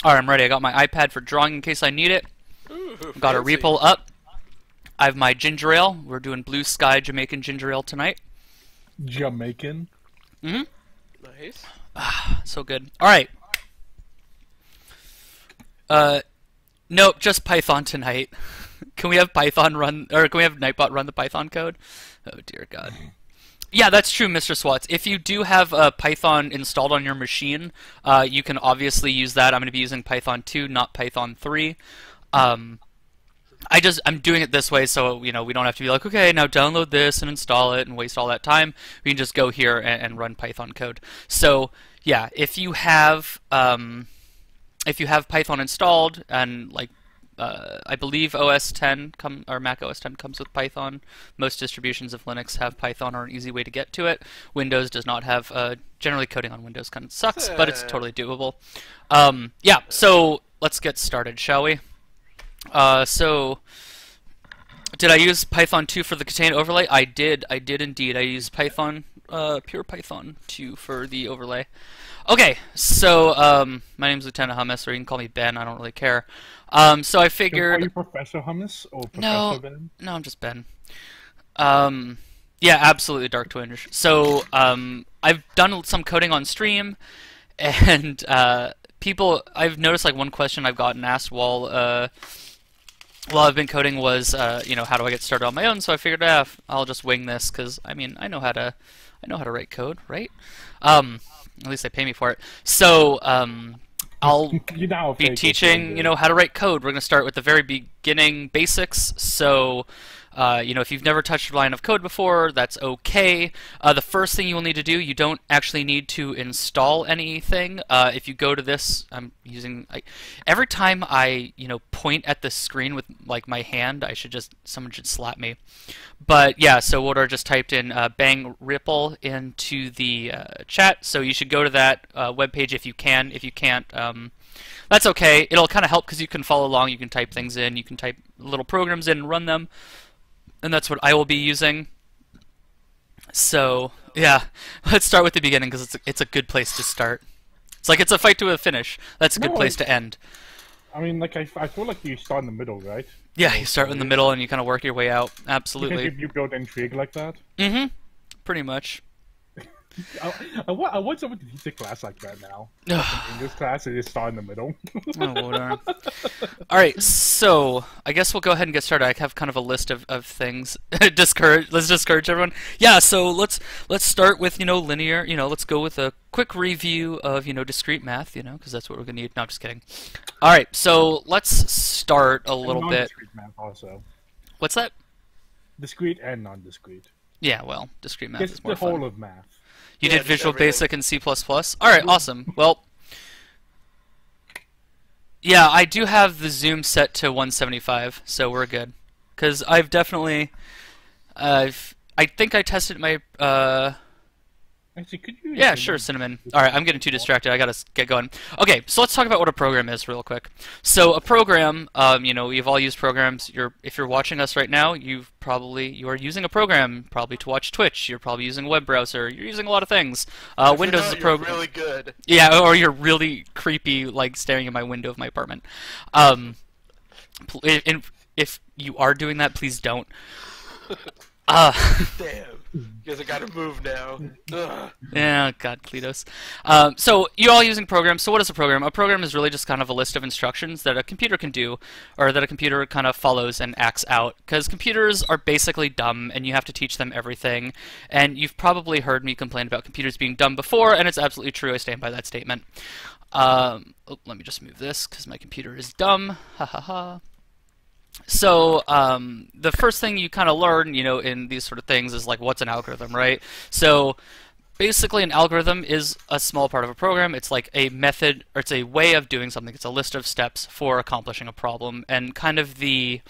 All right, I'm ready. I got my iPad for drawing in case I need it. Ooh, Got a fancy. REPL up. I have my ginger ale. We're doing Blue Sky Jamaican ginger ale tonight. Jamaican. Mm-hmm. Nice. So good. All right. Uh, nope, just Python tonight. Can we have Python run, or can we have Nightbot run the Python code? Oh dear God. Yeah, that's true, Mr. Swats. If you do have Python installed on your machine, you can obviously use that. I'm going to be using Python 2, not Python 3. I'm doing it this way so we don't have to be like, okay, now download this and install it and waste all that time. We can just go here and run Python code. So yeah, if you have Python installed and like I believe OS 10 or Mac OS 10 comes with Python. Most distributions of Linux have Python or an easy way to get to it. Windows does not have. Generally, coding on Windows kind of sucks, but it's totally doable. Yeah, so let's get started, shall we? So did I use Python 2 for the contain overlay? I did indeed. I used Python, pure Python 2 for the overlay. Okay, so my name's Lieutenant Hummus, or you can call me Ben. I don't really care. So I Are figured. you Professor Hummus or Professor No, Ben? no, I'm just Ben. Yeah, absolutely Dark Twinge. So I've done some coding on stream, and I've noticed like one question I've gotten asked while I've been coding was, how do I get started on my own? So I figured, I'll just wing this because I mean I know how to write code, right? At least they pay me for it. So I'll You now be fake it, teaching, so how to write code. We're going to start with the very beginning basics. So, if you've never touched a line of code before, that's okay. The first thing you will need to do, you don't actually need to install anything. If you go to this, every time I, point at the screen with like my hand, someone should slap me. But yeah, so Wodar just typed in bang REPL into the chat, so you should go to that webpage if you can. If you can't, that's okay. It'll kind of help because you can follow along. You can type things in. You can type little programs in and run them. And that's what I will be using. So yeah, let's start with the beginning because it's a good place to start. It's like it's a fight to a finish. That's a good No, place to end. I mean, like I feel like you start in the middle, right? Yeah, you start in the middle and you kind of work your way out. Absolutely. You build intrigue like that. Mm-hmm. Pretty much. I want someone to teach a class like that now. In this class, it is start in the middle. Oh, all right, so I guess we'll go ahead and get started. I have kind of a list of things. Let's discourage everyone. Yeah, so let's start with linear. Let's go with a quick review of discrete math. Because that's what we're gonna need. No, I'm just kidding. All right, so let's start a little bit. Non-discrete math also. What's that? Discrete and non-discrete. Yeah, well, discrete math It's is more the whole fun. of math. You Yeah, did just Visual everything. Basic and C++. All right, awesome. Well, yeah, I do have the zoom set to 175, so we're good. Because I've definitely, I think I tested my, Actually, could you? yeah, sure, Cinnamon. All right, I'm getting too distracted. I gotta get going. Okay, so let's talk about what a program is real quick. So a program, you've all used programs. If you're watching us right now, you are using a program, probably to watch Twitch. You're probably using a web browser. You're using a lot of things. Windows is a You're program. really good. Yeah, or you're really creepy, like staring at my window of my apartment. If you are doing that, please don't. Damn. Guess I gotta move now. Ugh. Yeah, God, Cletus. So you're all using programs. So what is a program? A program is really just kind of a list of instructions that a computer can do, or that a computer kind of follows and acts out. Because computers are basically dumb, and you have to teach them everything. And you've probably heard me complain about computers being dumb before, and it's absolutely true. I stand by that statement. Let me just move this because my computer is dumb. Ha ha ha. So the first thing you kind of learn, in these sort of things is like what's an algorithm, right? So basically an algorithm is a small part of a program. It's like a method, or it's a way of doing something. It's a list of steps for accomplishing a problem, and kind of the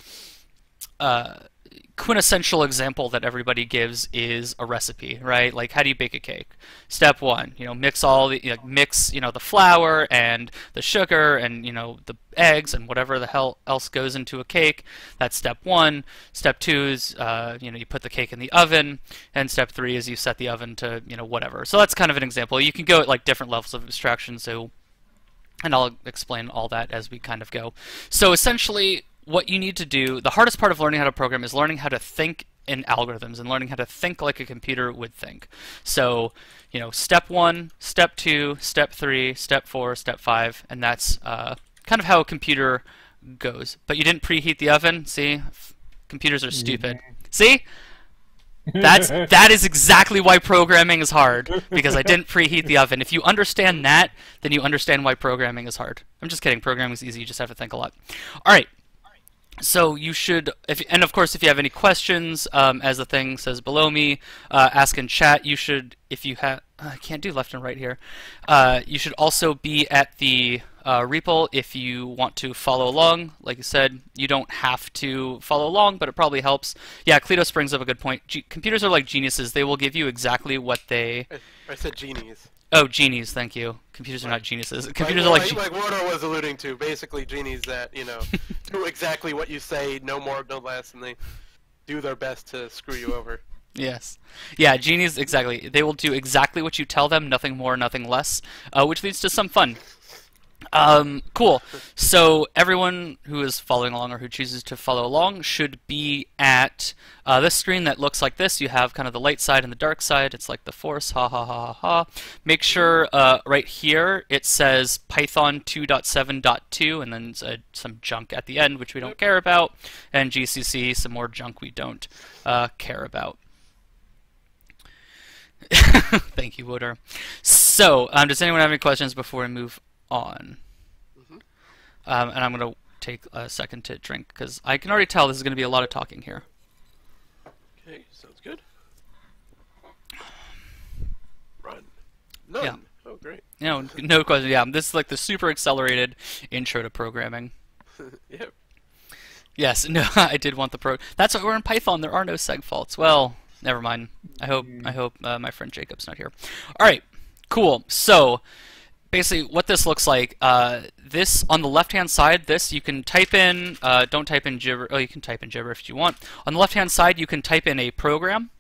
quintessential example that everybody gives is a recipe, right? Like, how do you bake a cake? Step one, mix all the the flour and the sugar and the eggs and whatever the hell else goes into a cake. That's step one. Step two is you put the cake in the oven, and step three is you set the oven to whatever. So that's kind of an example. You can go at like different levels of abstraction. So And I'll explain all that as we kind of go. So essentially, what you need to do, the hardest part of learning how to program is learning how to think in algorithms and learning how to think like a computer would think. So, step 1, step 2, step 3, step 4, step 5, and that's kind of how a computer goes. But you didn't preheat the oven, see? Computers are stupid. See? That is exactly why programming is hard, because I didn't preheat the oven. If you understand that, then you understand why programming is hard. I'm just kidding. Programming is easy. You just have to think a lot. All right. So you should, and of course, if you have any questions, as the thing says below me, ask in chat. You should, if you have, I can't do left and right here. You should also be at the REPL if you want to follow along. Like I said, you don't have to follow along, but it probably helps. Yeah, Kletos brings up a good point. Computers are like geniuses. They will give you exactly what they... I said genies. Oh, genies, thank you. Computers are not geniuses. Computers are like Wardo was alluding to, basically genies that, do exactly what you say, no more, no less, and they do their best to screw you over. Yes. Yeah, genies, exactly. They will do exactly what you tell them, nothing more, nothing less, which leads to some fun. Cool. So everyone who is following along or who chooses to follow along should be at this screen that looks like this. You have kind of the light side and the dark side. It's like the Force. Ha ha ha ha ha. Make sure right here it says Python 2.7.2 and then some junk at the end, which we don't care about, and GCC, some more junk we don't care about. Thank you, Wooder. So, does anyone have any questions before we move on? And I'm going to take a second to drink, because I can already tell this is going to be a lot of talking here. Okay, sounds good. Run. None. Yeah. Oh, great. No question. Yeah, this is like the super accelerated intro to programming. Yep. Yes, no, I did want the That's why we're in Python. There are no seg faults. Well, never mind. I hope my friend Jacob's not here. All right, cool. So basically, what this looks like, this on the left-hand side, this you can type in. Don't type in Gibber. Oh, you can type in Gibber if you want. On the left-hand side, you can type in a program.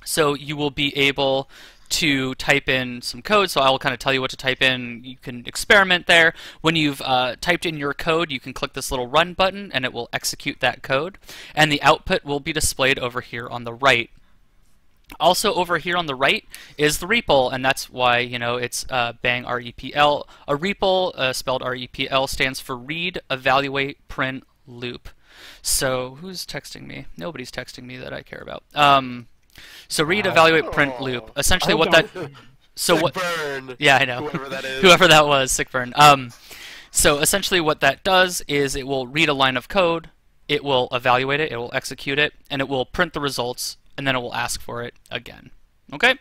So you will be able to type in some code. So I will kind of tell you what to type in. You can experiment there. When you've typed in your code, you can click this little run button, and it will execute that code. And the output will be displayed over here on the right. Also over here on the right is the REPL, and that's why, it's bang REPL. A REPL, spelled REPL, stands for Read, Evaluate, Print, Loop. So who's texting me? Nobody's texting me that I care about. So read, evaluate, print, loop. Essentially what that... So what? Burn. Yeah, I know. Whoever that is. Whoever that was, sick burn. So essentially what that does is it will read a line of code, it will evaluate it, it will execute it, and it will print the results, and then it will ask for it again. Okay?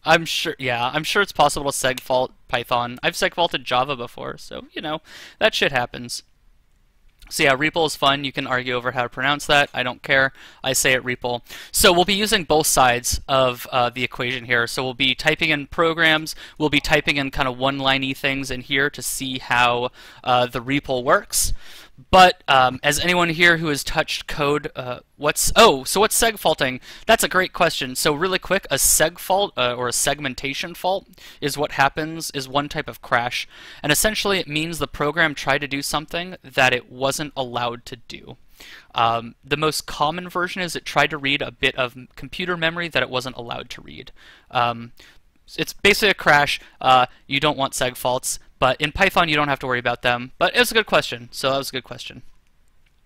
I'm sure it's possible to segfault Python. I've segfaulted Java before, so, that shit happens. So yeah, REPL is fun. You can argue over how to pronounce that. I don't care. I say it REPL. So we'll be using both sides of the equation here. So we'll be typing in programs. We'll be typing in kind of one-liney things in here to see how the REPL works. But as anyone here who has touched code, what's segfaulting? That's a great question. So really quick, a seg fault or a segmentation fault is what happens, is one type of crash. And essentially it means the program tried to do something that it wasn't allowed to do. The most common version is it tried to read a bit of computer memory that it wasn't allowed to read. It's basically a crash. You don't want seg faults. But in Python, you don't have to worry about them. But it was a good question, so that was a good question.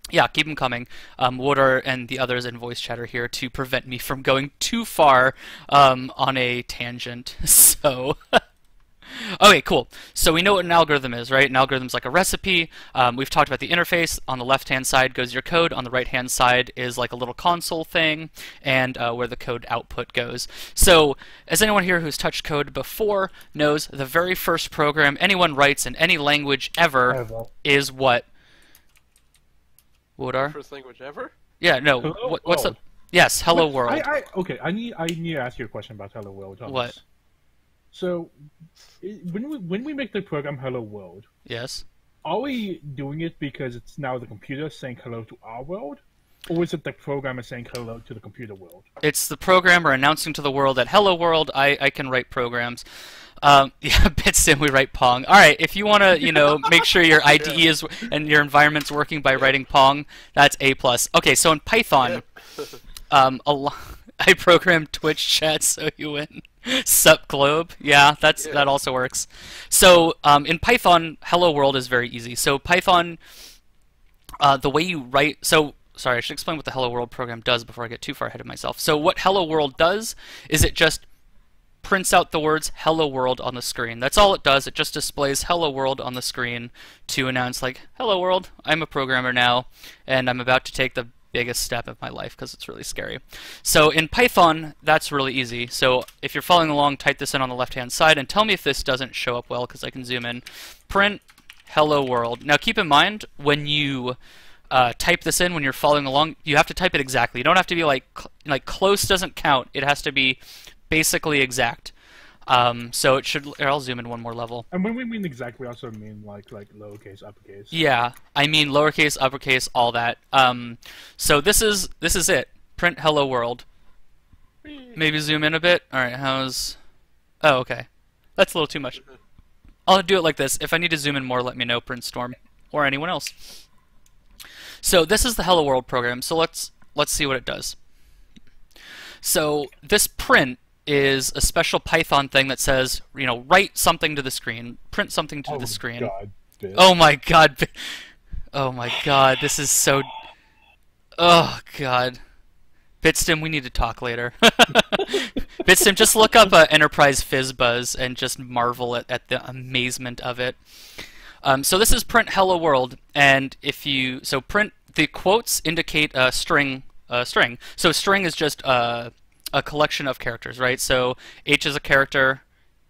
Yeah, keep them coming. Wooder and the others in voice chat are here to prevent me from going too far on a tangent. So, okay, cool. So we know what an algorithm is, right? An algorithm's like a recipe. We've talked about the interface. On the left-hand side goes your code. On the right-hand side is like a little console thing, and where the code output goes. So, as anyone here who's touched code before knows, the very first program anyone writes in any language ever is what? Wooder? First language ever? Yeah, no. What's the? Yes, Hello World. Okay, I need to ask you a question about Hello World. Hummus. What? So, when we make the program Hello World, yes, are we doing it because it's now the computer saying hello to our world, or is it the programmer saying hello to the computer world? It's the programmer announcing to the world that Hello World, I can write programs. Yeah, Bitsim, we write Pong. All right, if you want to, make sure your IDE is and your environment's working by writing Pong, that's A+. Okay, so in Python, I programmed Twitch chat so you win. Sup globe, yeah, that also works. So in Python, Hello World is very easy. So Python, the way you write, sorry, I should explain what the Hello World program does before I get too far ahead of myself. So what Hello World does is it just prints out the words Hello World on the screen. That's all it does. It just displays Hello World on the screen to announce, like, Hello World, I'm a programmer now, and I'm about to take the biggest step of my life because it's really scary. So in Python, that's really easy. So if you're following along, type this in on the left-hand side and tell me if this doesn't show up well because I can zoom in. Print Hello World. Now keep in mind, when you type this in, when you're following along, you have to type it exactly. You don't have to be like close doesn't count. It has to be basically exact. So it should. I'll zoom in one more level. And when we mean exact, we also mean like lowercase, uppercase. Yeah, I mean lowercase, uppercase, all that. So this is it. Print Hello World. Maybe zoom in a bit. All right, how's? Oh, okay. That's a little too much. I'll do it like this. If I need to zoom in more, let me know, Print Storm, or anyone else. So this is the Hello World program. So let's see what it does. So this print is a special Python thing that says, write something to the screen, print something to the screen. God, oh my god. Oh my god, this is so... Oh god. Bitstim, we need to talk later. Bitstim, just look up Enterprise FizzBuzz and just marvel at the amazement of it. So this is print Hello World, and so print, the quotes indicate a string. So string is just a collection of characters, right? So H is a character,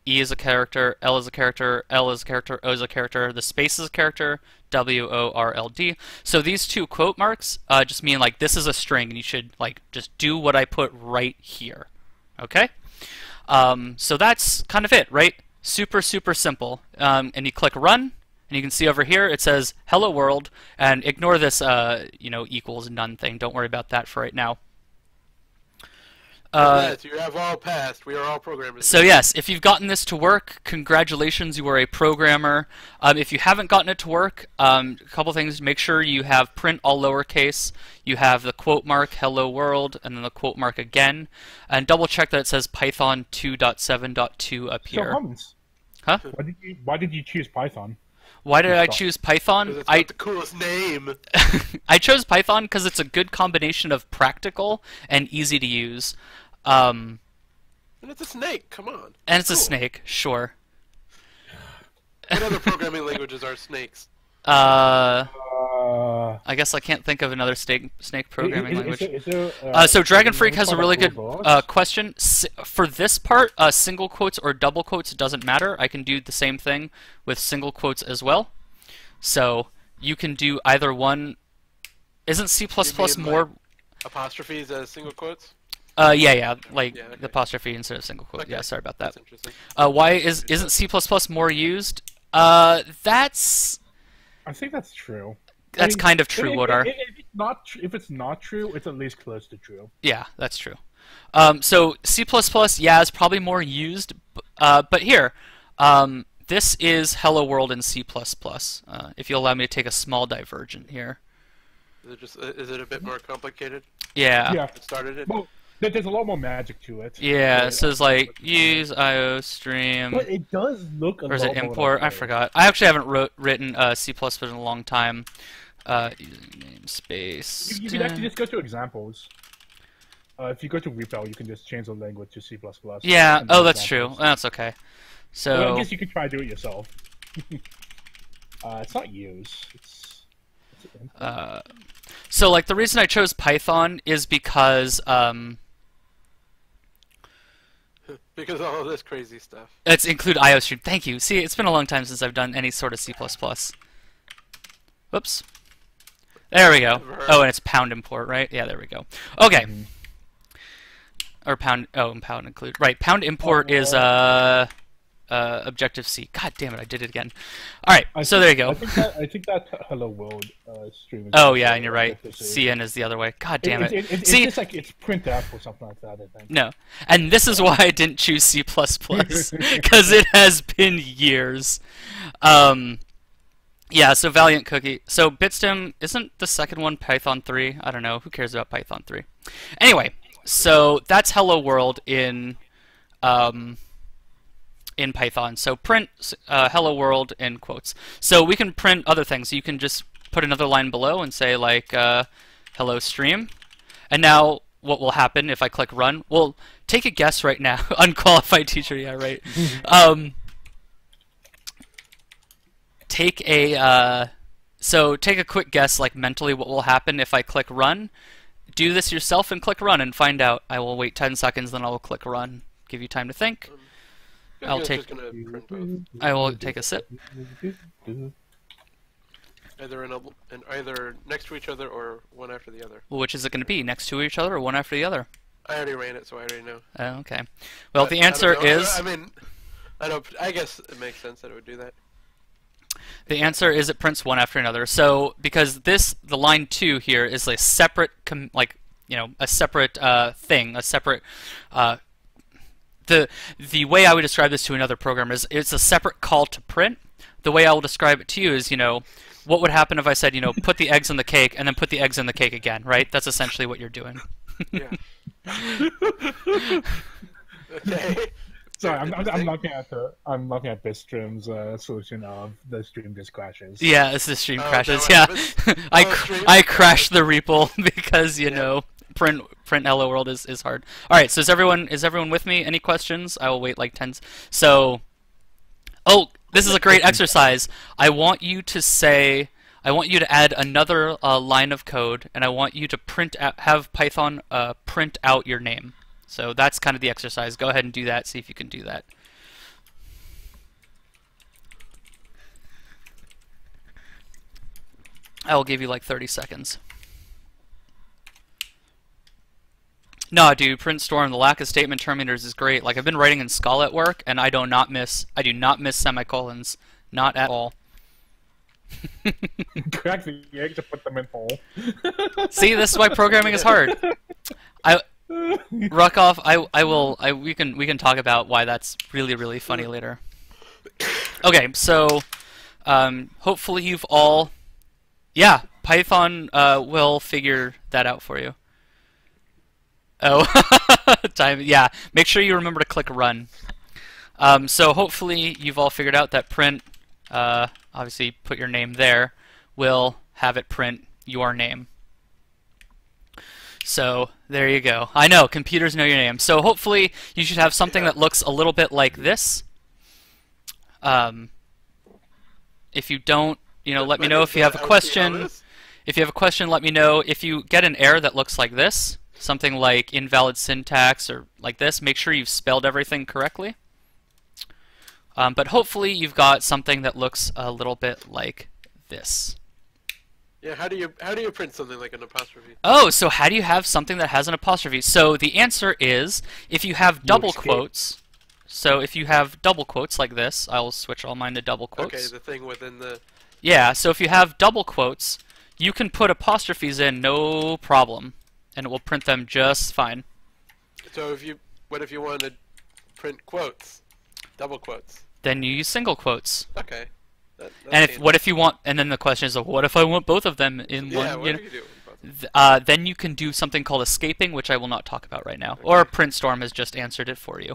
E is a character, L is a character, L is a character, O is a character, the space is a character, WORLD. So these two quote marks just mean like this is a string and you should like just do what I put right here. Okay? So that's kind of it, right? Super, super simple. And you click run, and you can see over here it says Hello World, and ignore this equals none thing. Don't worry about that for right now. Yes, you have all passed. We are all programmers. So yes, if you've gotten this to work, congratulations, you are a programmer. If you haven't gotten it to work, a couple things. Make sure you have print all lowercase, you have the quote mark Hello World, and then the quote mark again, and double check that it says Python 2.7.2 up here. So, Hummus, huh? Why did you choose Python? Why did I choose Python? It's got the coolest name. I chose Python because it's a good combination of practical and easy to use. And it's a snake, come on. And it's a snake, sure. What other programming languages are snakes? I guess I can't think of another snake programming language. So Dragon Freak has a really good question. For this part, single quotes or double quotes doesn't matter. I can do the same thing with single quotes as well. So you can do either one. Isn't C++ more... Like apostrophes as single quotes? Yeah, like okay. the apostrophe instead of single quote. Okay. Yeah, sorry about that. That's interesting. Why isn't C++ more used? That's... I think that's true. That's kind of true, Wodar. If it's not true, it's at least close to true. Yeah, that's true. So C++, yeah, is probably more used, but here, this is Hello World in C++. If you'll allow me to take a small divergent here. Is it a bit more complicated? Yeah. Yeah. It started it? Well, there's a lot more magic to it. Yeah, it says like use IO stream. But it does look a lot more... Or is it import? I forgot. I actually haven't written C++ in a long time. Using namespace. You can actually just go to examples. If you go to REPL, you can just change the language to C++. Yeah. Oh, that's true. That's okay. So well, I guess you could try to do it yourself. It's not use. So like the reason I chose Python is because because all of this crazy stuff. It's include IOStream. Thank you. See, it's been a long time since I've done any sort of C++. Whoops. There we go. Oh, and it's pound import, right? Yeah, there we go. Okay. Or pound. Oh, and pound include. Right. Pound import is Objective C. God damn it, I did it again. All right, so there you go. I think that Hello World stream is. Oh yeah, and you're right. Objective CN is the other way. God damn it. It's See, just like it's printf or something like that. I think. no, and this is why I didn't choose C++ because it has been years. Yeah, so Valiant Cookie. So Bitstem, isn't the second one Python 3? I don't know. Who cares about Python 3? Anyway, so that's Hello World in Python. So print hello world in quotes. So we can print other things. You can just put another line below and say like hello stream. And now what will happen if I click run? Well, take a guess right now. Unqualified teacher, yeah, right. Take a take a quick guess, like mentally, what will happen if I click run. Do this yourself and click run and find out. I will wait 10 seconds, then I will click run. Give you time to think. I will take a sip. Either next to each other or one after the other. Well, which is it going to be? Next to each other or one after the other? I already ran it, so I already know. Okay. Well, the answer is. I mean, I guess it makes sense that it would do that. The answer is it prints one after another. So because the line 2 here is a separate, a separate thing, a separate. The way I would describe this to another programmer is it's a separate call to print. The way I will describe it to you is, what would happen if I said, put the eggs in the cake and then put the eggs in the cake again, right? That's essentially what you're doing. Yeah. Okay. Sorry, I'm looking at Bitstream's solution of the stream just crashes. Yeah, it's the stream crashes. Yeah, I crashed the REPL because print hello world is hard. All right, so is everyone with me? Any questions? I will wait like 10. So, this is a great exercise. I want you to add another line of code, and I want you to have Python print out your name. So that's kind of the exercise. Go ahead and do that. See if you can do that. I will give you like 30 seconds. No, dude, print storm. The lack of statement terminators is great. Like I've been writing in Scala at work, and I do not miss semicolons, not at all. Crack the egg to put them in hole. See, this is why programming is hard. Ruckoff, we can talk about why that's really, really funny later. Okay, so hopefully you've all, yeah, Python will figure that out for you. Oh, time, yeah. Make sure you remember to click run. So hopefully you've all figured out that print, obviously put your name there, will have it print your name. So there you go. I know, computers know your name. So hopefully you should have something that looks a little bit like this. If you don't, let me know if you have a question. If you have a question, let me know. If you get an error that looks like this, something like invalid syntax or like this, make sure you've spelled everything correctly. But hopefully you've got something that looks a little bit like this. Yeah, how do you print something like an apostrophe? Oh, so how do you have something that has an apostrophe? So the answer is if you have double quotes. So if you have double quotes like this, I'll switch all mine to double quotes. Okay, the thing within the... Yeah, so if you have double quotes, you can put apostrophes in no problem, and it will print them just fine. So what if you want to print quotes? Double quotes? Then you use single quotes. Okay. And what if you want? And then the question is, what if I want both of them in one? Yeah, what do you do with both? Then you can do something called escaping, which I will not talk about right now. Okay. Or PrintStorm has just answered it for you.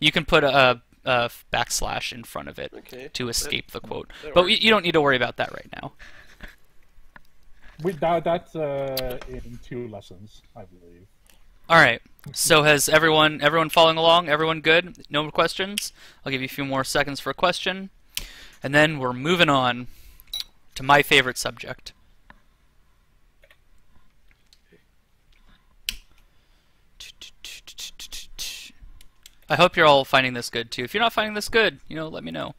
You can put a backslash in front of it to escape the quote. But you don't need to worry about that right now. That's in 2 lessons, I believe. All right. So has everyone following along? Everyone good? No more questions? I'll give you a few more seconds for a question. And then we're moving on to my favorite subject. I hope you're all finding this good too. If you're not finding this good, let me know.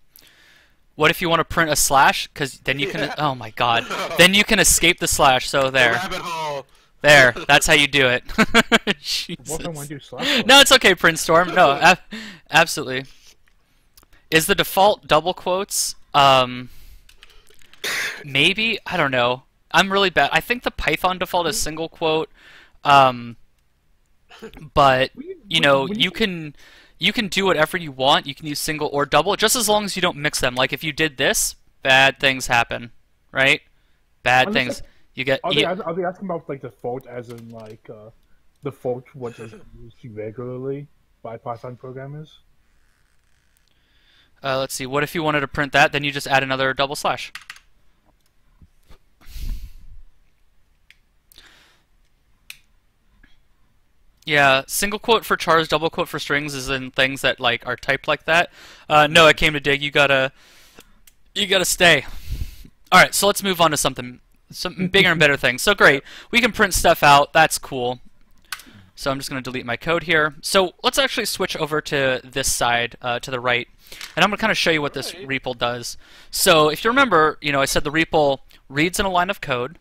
What if you want to print a slash? Because then you can. Oh my God! Then you can escape the slash. So there. The rabbit hole. There. That's how you do it. Jesus. What if I want to do slash? No, it's okay, PrintStorm. No, absolutely. Is the default double quotes? Maybe, I don't know. I'm really bad. I think the Python default is single quote. But you know, you can do whatever you want. You can use single or double, just as long as you don't mix them. Like if you did this, bad things happen, right? Bad things. You get. Are they asking about like default as in like default what is used regularly by Python programmers? Let's see. What if you wanted to print that? Then you just add another double slash. Yeah, single quote for chars, double quote for strings is in things that like are typed like that. No, I came to dig. You gotta stay. All right, so let's move on to something bigger and better things. So great, we can print stuff out. That's cool. So I'm just gonna delete my code here. So let's actually switch over to this side, to the right, and I'm gonna kind of show you what this REPL does. So if you remember, you know, I said the REPL reads in a line of code,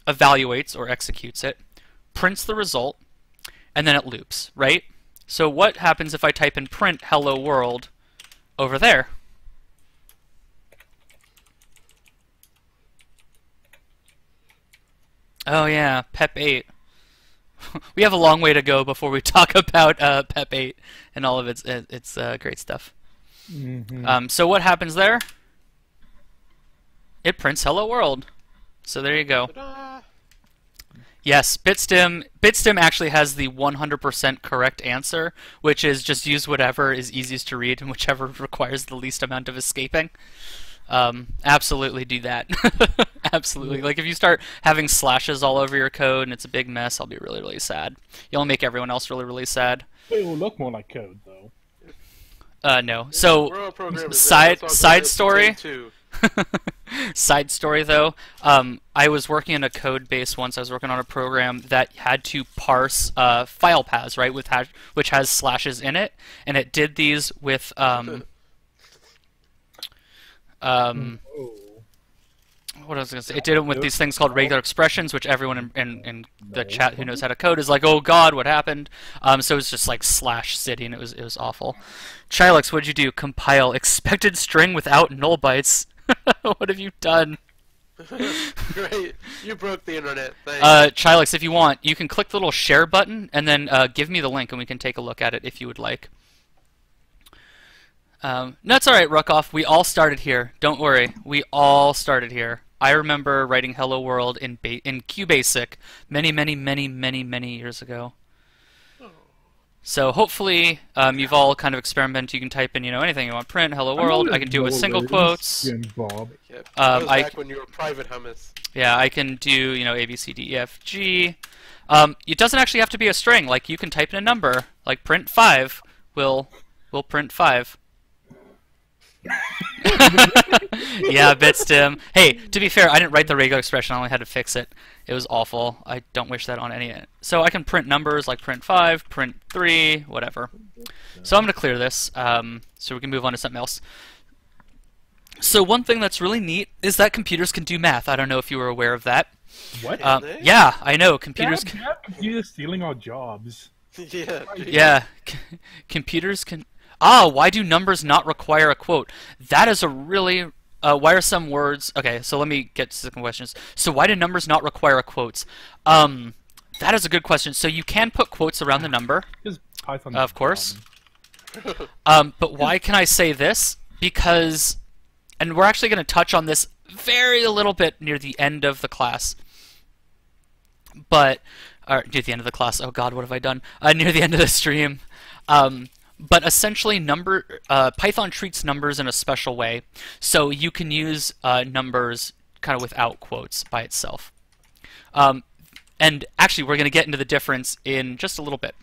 evaluates or executes it, prints the result, and then it loops, right? So what happens if I type in print hello world over there? Oh yeah, PEP 8. We have a long way to go before we talk about PEP 8 and all of its great stuff. So what happens there? It prints hello world. So there you go. Ta-da! Yes, Bitstim actually has the 100% correct answer, which is just use whatever is easiest to read and whichever requires the least amount of escaping. Absolutely do that. Absolutely. Like if you start having slashes all over your code and it's a big mess, I'll be really, really sad. You'll make everyone else really, really sad. It will look more like code, though. No. So, We're all programmers, side let's all go story. too. Side story though, I was working in a code base once. I was working on a program that had to parse file paths, right, which has slashes in it, and it did these with what was I going to say? It did it with these things called regular expressions, which everyone in the chat who knows how to code is like, oh god, what happened? So it was just like slash city, and it was awful. Chilix, what'd you do? Compile expected string without null bytes. What have you done? Great, you broke the internet. Thanks. Chilix, if you want, you can click the little share button and then give me the link, and we can take a look at it if you would like. No, it's all right, Ruckoff. We all started here. Don't worry. We all started here. I remember writing Hello World in QBasic many years ago. So hopefully you've all kind of experimented. You can type in, you know, anything you want. Print Hello World. I can do it with single quotes. Bob. Yep. That was back when you were private Hummus. Yeah, I can do, you know, A, B, C, D, E, F, G. It doesn't actually have to be a string. Like you can type in a number. Like print 5 will print 5. Yeah, Bitstim. Hey, to be fair, I didn't write the regular expression. I only had to fix it. It was awful. I don't wish that on any. So I can print numbers like print 5, print 3, whatever. So I'm going to clear this so we can move on to something else. So one thing that's really neat is that computers can do math. I don't know if you were aware of that. What? Yeah, I know. Computers can. Computers stealing our jobs. Yeah. Yeah, computers can. Ah, why do numbers not require a quote? That is a really... why are some words... Okay, so let me get to some questions. So why do numbers not require a quotes? That is a good question. So you can put quotes around the number, of course. But why can I say this? Because... And we're actually going to touch on this very little bit near the end of the class. But... Or near the end of the class. Oh god, what have I done? Near the end of the stream. But essentially, Python treats numbers in a special way, so you can use numbers kind of without quotes by itself. And actually, we're going to get into the difference in just a little bit.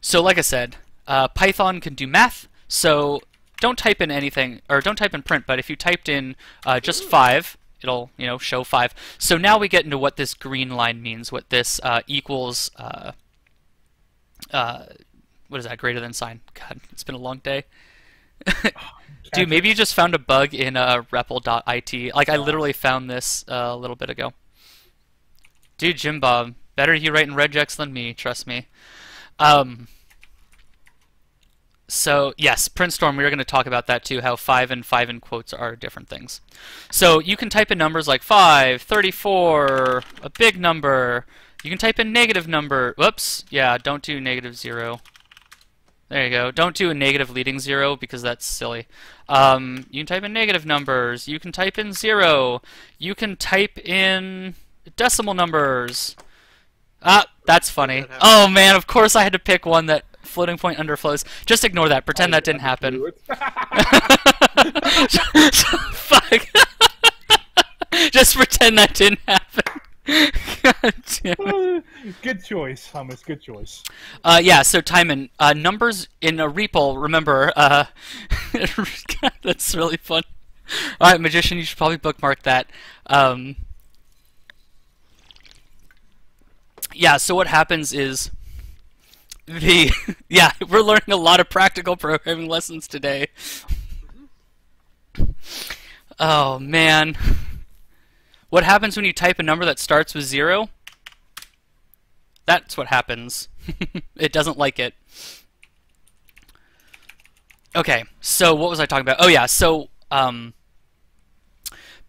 So like I said, Python can do math, so don't type in anything, or don't type in print, but if you typed in just 5, it'll, you know, show 5. So now we get into what this green line means, what this equals... what is that, greater than sign? God, it's been a long day. Dude, maybe you just found a bug in REPL.it. Like, I literally found this a little bit ago. Dude, Jim Bob, better you write in regex than me, trust me. So yes, print storm. We were going to talk about that too. How 5 and 5 in quotes are different things. So you can type in numbers like 5, 34, a big number. You can type in negative number. Whoops. Yeah, don't do -0. There you go. Don't do a negative leading 0 because that's silly. You can type in negative numbers. You can type in 0. You can type in decimal numbers. Ah, that's funny. Oh man, of course I had to pick one that floating point underflows. Just ignore that. Pretend that didn't happen. Fuck. Just pretend that didn't happen. God damn it. Good choice, Hummus. Good choice. Yeah, so Timon, numbers in a REPL, remember, God, that's really fun. Alright, Magician, you should probably bookmark that. Yeah, so what happens is yeah, we're learning a lot of practical programming lessons today. Oh, man. What happens when you type a number that starts with 0? That's what happens. It doesn't like it. Okay, so what was I talking about? Oh yeah, so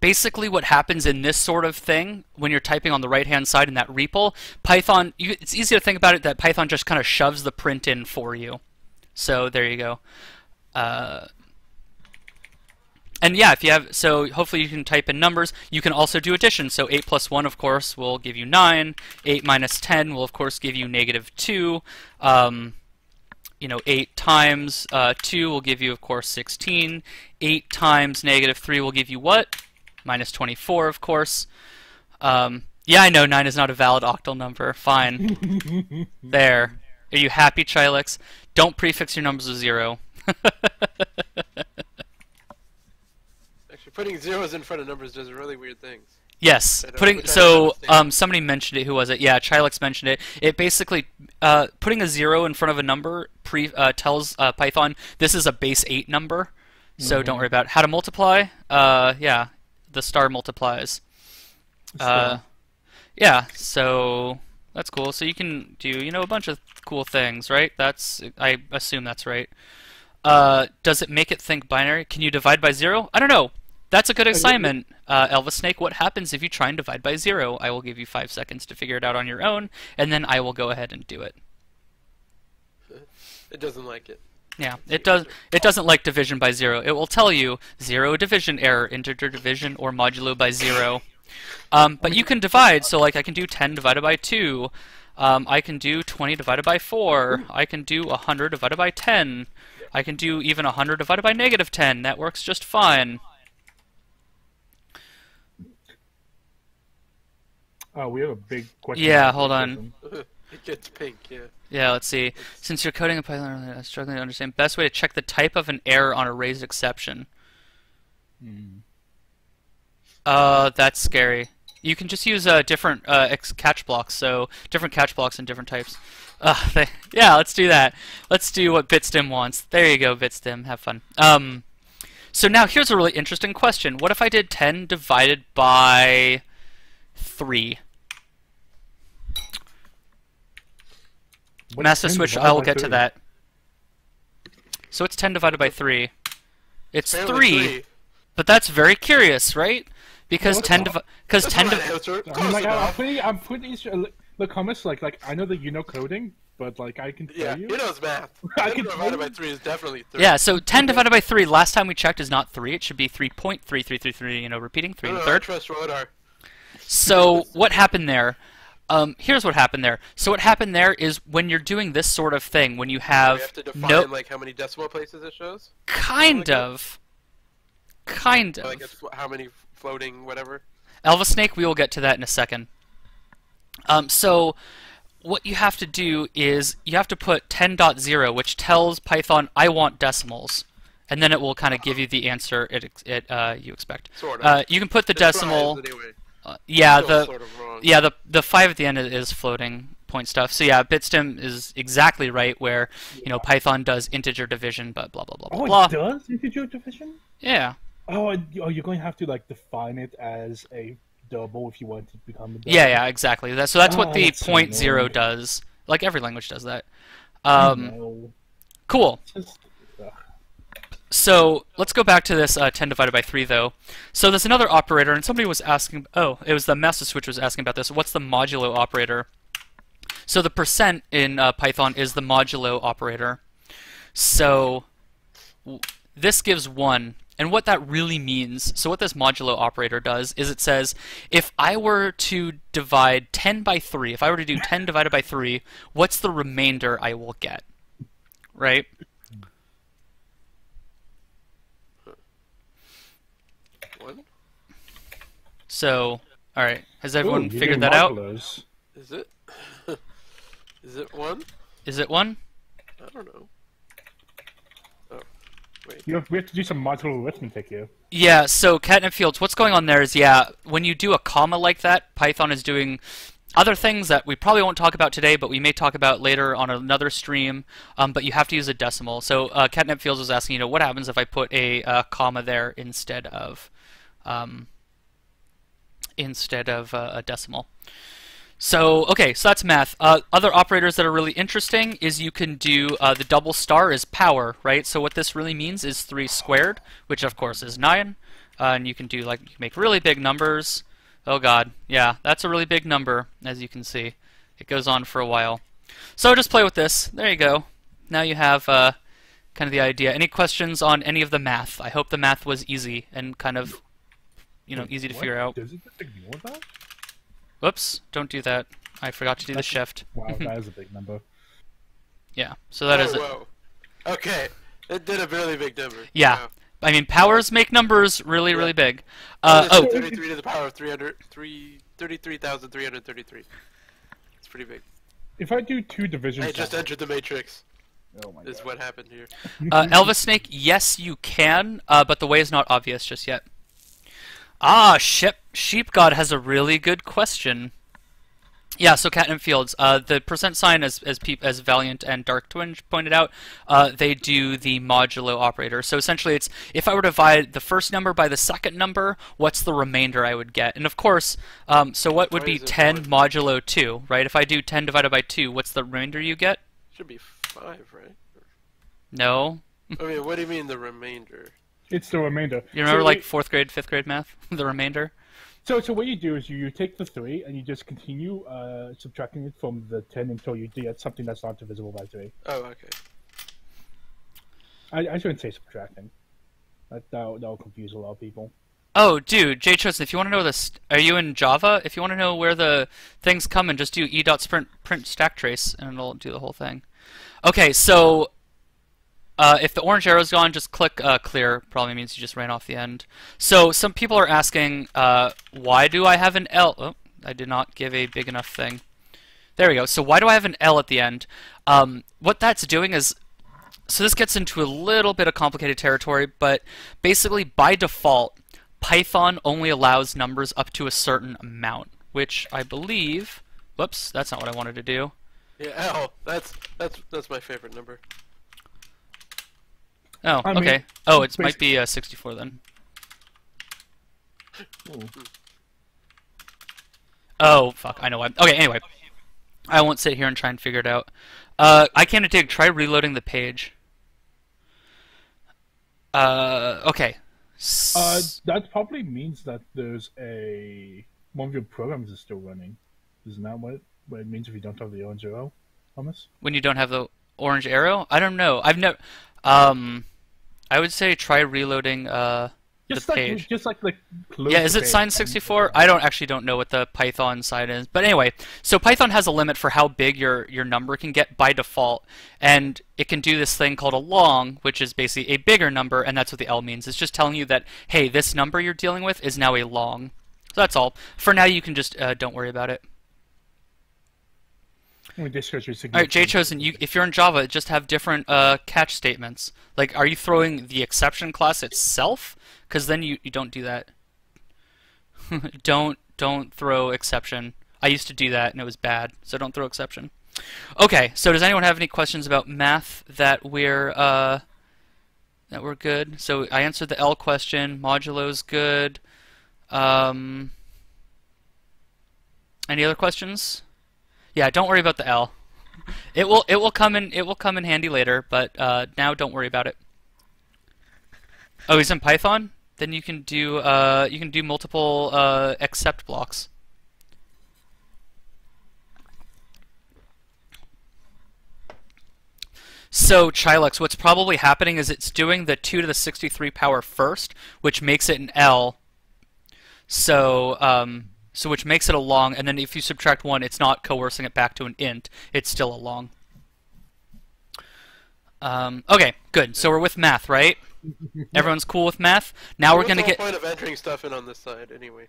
basically what happens in this sort of thing when you're typing on the right-hand side in that REPL, Python, it's easy to think about it that Python just kind of shoves the print in for you. So there you go. And yeah, if you have, so hopefully you can type in numbers. You can also do addition. So 8 plus 1, of course, will give you 9. 8 minus 10 will, of course, give you -2. 8 times 2 will give you, of course, 16. 8 times -3 will give you what? -24, of course. Yeah, I know 9 is not a valid octal number. Fine. There. Are you happy, Chilix? Don't prefix your numbers with 0. Putting zeros in front of numbers does really weird things. Yes, somebody mentioned it. Who was it? Yeah, Chilix mentioned it. It basically putting a 0 in front of a number tells Python this is a base 8 number. So don't worry about it. How to multiply. Yeah, the star multiplies. Yeah, so that's cool. So you can do a bunch of cool things, right? I assume that's right. Does it make it think binary? Can you divide by 0? I don't know. That's a good assignment, Elvis Snake. What happens if you try and divide by 0? I will give you 5 seconds to figure it out on your own, and then I will go ahead and do it. It doesn't like it. Yeah, it does. It doesn't like division by 0. It will tell you 0 division error, integer division, or modulo by 0. But you can divide. So like I can do 10 divided by 2. I can do 20 divided by 4. I can do 100 divided by 10. I can do even 100 divided by -10. That works just fine. Oh, we have a big question. Yeah, hold on. It gets pink, yeah. Yeah, let's see. Since you're coding in Python, I'm struggling to understand. Best way to check the type of an error on a raised exception. That's scary. You can just use different catch blocks, so different catch blocks and different types. Yeah, let's do that. Let's do what Bitstim wants. There you go, Bitstim. Have fun. So now here's a really interesting question. What if I did 10 divided by 3? Master Switch, I will get to that. So it's 10 divided by 3. It's 3, but that's very curious, right? Because 10 I'm pretty sure. Look, Hummus, like I know that you know coding, but like I can tell you. He knows math. 10 divided by 3 is definitely 3. Yeah, so 10 divided by 3, last time we checked, is not 3. It should be 3.3333, repeating 3 in the third. Trust Rodar. So what happened there? Here's what happened there. So what happened there is when you're doing this sort of thing, when you have, we have to define like how many decimal places it shows. Kind of. Like it's how many floating whatever. Elvis Snake, we will get to that in a second. So what you have to do is you have to put 10.0, which tells Python I want decimals, and then it will kind of give you the answer you expect. Sort of. You can put the decimal. Anyway. Yeah, Sort of wrong. the 5 at the end is floating point stuff. So yeah, Bitstim is exactly right where Python does integer division, but blah blah blah blah. Oh, it does integer division? Yeah. Oh, you're going to have to like define it as a double if you want it to become a double. Yeah, exactly. So that's what the that's point so 0 annoying. does. Like every language does that. No. Cool. So let's go back to this 10 divided by 3 though. So there's another operator, and somebody was asking, oh, it was the master switch was asking about this. What's the modulo operator? So the percent in Python is the modulo operator. So this gives 1. And what that really means, so what this modulo operator does is it says, if I were to divide 10 by 3, if I were to do 10 divided by 3, what's the remainder I will get? Right? One? So, alright, has everyone Ooh, you're figured doing that out? modulars. Is it? Is it 1? Is it 1? I don't know. Oh, wait. We have to do some modular arithmetic here. Yeah, so catnip fields, what's going on there is, yeah, when you do a comma like that, Python is doing other things that we probably won't talk about today, but we may talk about later on another stream, but you have to use a decimal. So catnip fields was asking, what happens if I put a comma there instead of a decimal? So, okay, so that's math. Other operators that are really interesting is you can do the double star is power, right? So what this really means is 3 squared, which of course is 9. And you can do, like, you can make really big numbers. Oh god, yeah, that's a really big number, as you can see. It goes on for a while. So just play with this. There you go. Now you have kind of the idea. Any questions on any of the math? I hope the math was easy and kind of, easy to figure out. Does it just ignore that? Whoops, don't do that. I forgot to do the shift. Wow, that is a big number. Yeah, so that is it. Whoa. Okay, it did a really big number. Yeah. Wow. I mean, powers make numbers really, really big. Oh, Oh, 33 to the power of 33,333. It's pretty big. If I do 2 divisions... I just entered the matrix. Oh my Is god. what happened here. Elvis Snake, yes, you can, but the way is not obvious just yet. Ah, Sheep God has a really good question. Yeah, so catnip fields. The percent sign, as Valiant and Dark Twin pointed out, they do the modulo operator. So essentially, it's if I were to divide the first number by the second number, what's the remainder I would get? And of course, so what would Why be is it 10 one? modulo 2, right? If I do 10 divided by 2, what's the remainder you get? Should be 5, right? No. I mean, what do you mean the remainder? It's the remainder. You remember So like 4th grade, 5th grade math? The remainder? So what you do is you take the 3 and you just continue subtracting it from the 10 until you get something that's not divisible by 3. Oh, okay. I shouldn't say subtracting. That'll confuse a lot of people. Oh, dude, Jay Chosen, if you want to know this, are you in Java? If you want to know where the things come in, just do e.sprint print stack trace, and it'll do the whole thing. Okay, so if the orange arrow's gone, just click clear. Probably means you just ran off the end. So some people are asking, why do I have an L? Oh, I did not give a big enough thing. There we go. So why do I have an L at the end? What that's doing is, so this gets into a little bit of complicated territory, but basically by default, Python only allows numbers up to a certain amount, which I believe, whoops, that's not what I wanted to do. Yeah, L. That's my favorite number. Oh, I mean, okay. Oh, it might be 64 then. Oh, fuck, I know why. Okay, anyway. I won't sit here and try and figure it out. I can't dig. Try reloading the page. Okay. That probably means that there's one of your programs is still running. Isn't that what it means if you don't have the orange arrow, Hummus? When you don't have the orange arrow? I don't know. I've never... I would say try reloading the page. Just like close Yeah, is the it page sign and- 64? I don't know what the Python sign is. But anyway, so Python has a limit for how big your number can get by default, and it can do this thing called a long, which is basically a bigger number, and that's what the L means. It's just telling you that, hey, this number you're dealing with is now a long. So that's all. For now, you can just don't worry about it. All Alright, Jay Chosen, if you're in Java, just have different catch statements. Like, are you throwing the exception class itself? Because then you don't do that. don't throw exception. I used to do that and it was bad, so don't throw exception. Okay, so does anyone have any questions about math that we're good? So I answered the L question. Modulo's good. Any other questions? Yeah, don't worry about the L. It will come in handy later, but now don't worry about it. Oh, he's in Python? Then you can do multiple except blocks. So Chilux, what's probably happening is it's doing the 2 to the 63 power first, which makes it an L. So which makes it a long, and then if you subtract 1, it's not coercing it back to an int. It's still a long. Okay, good. So we're with math, right? Everyone's cool with math. Now we're gonna get. What's the point of entering stuff in on this side anyway?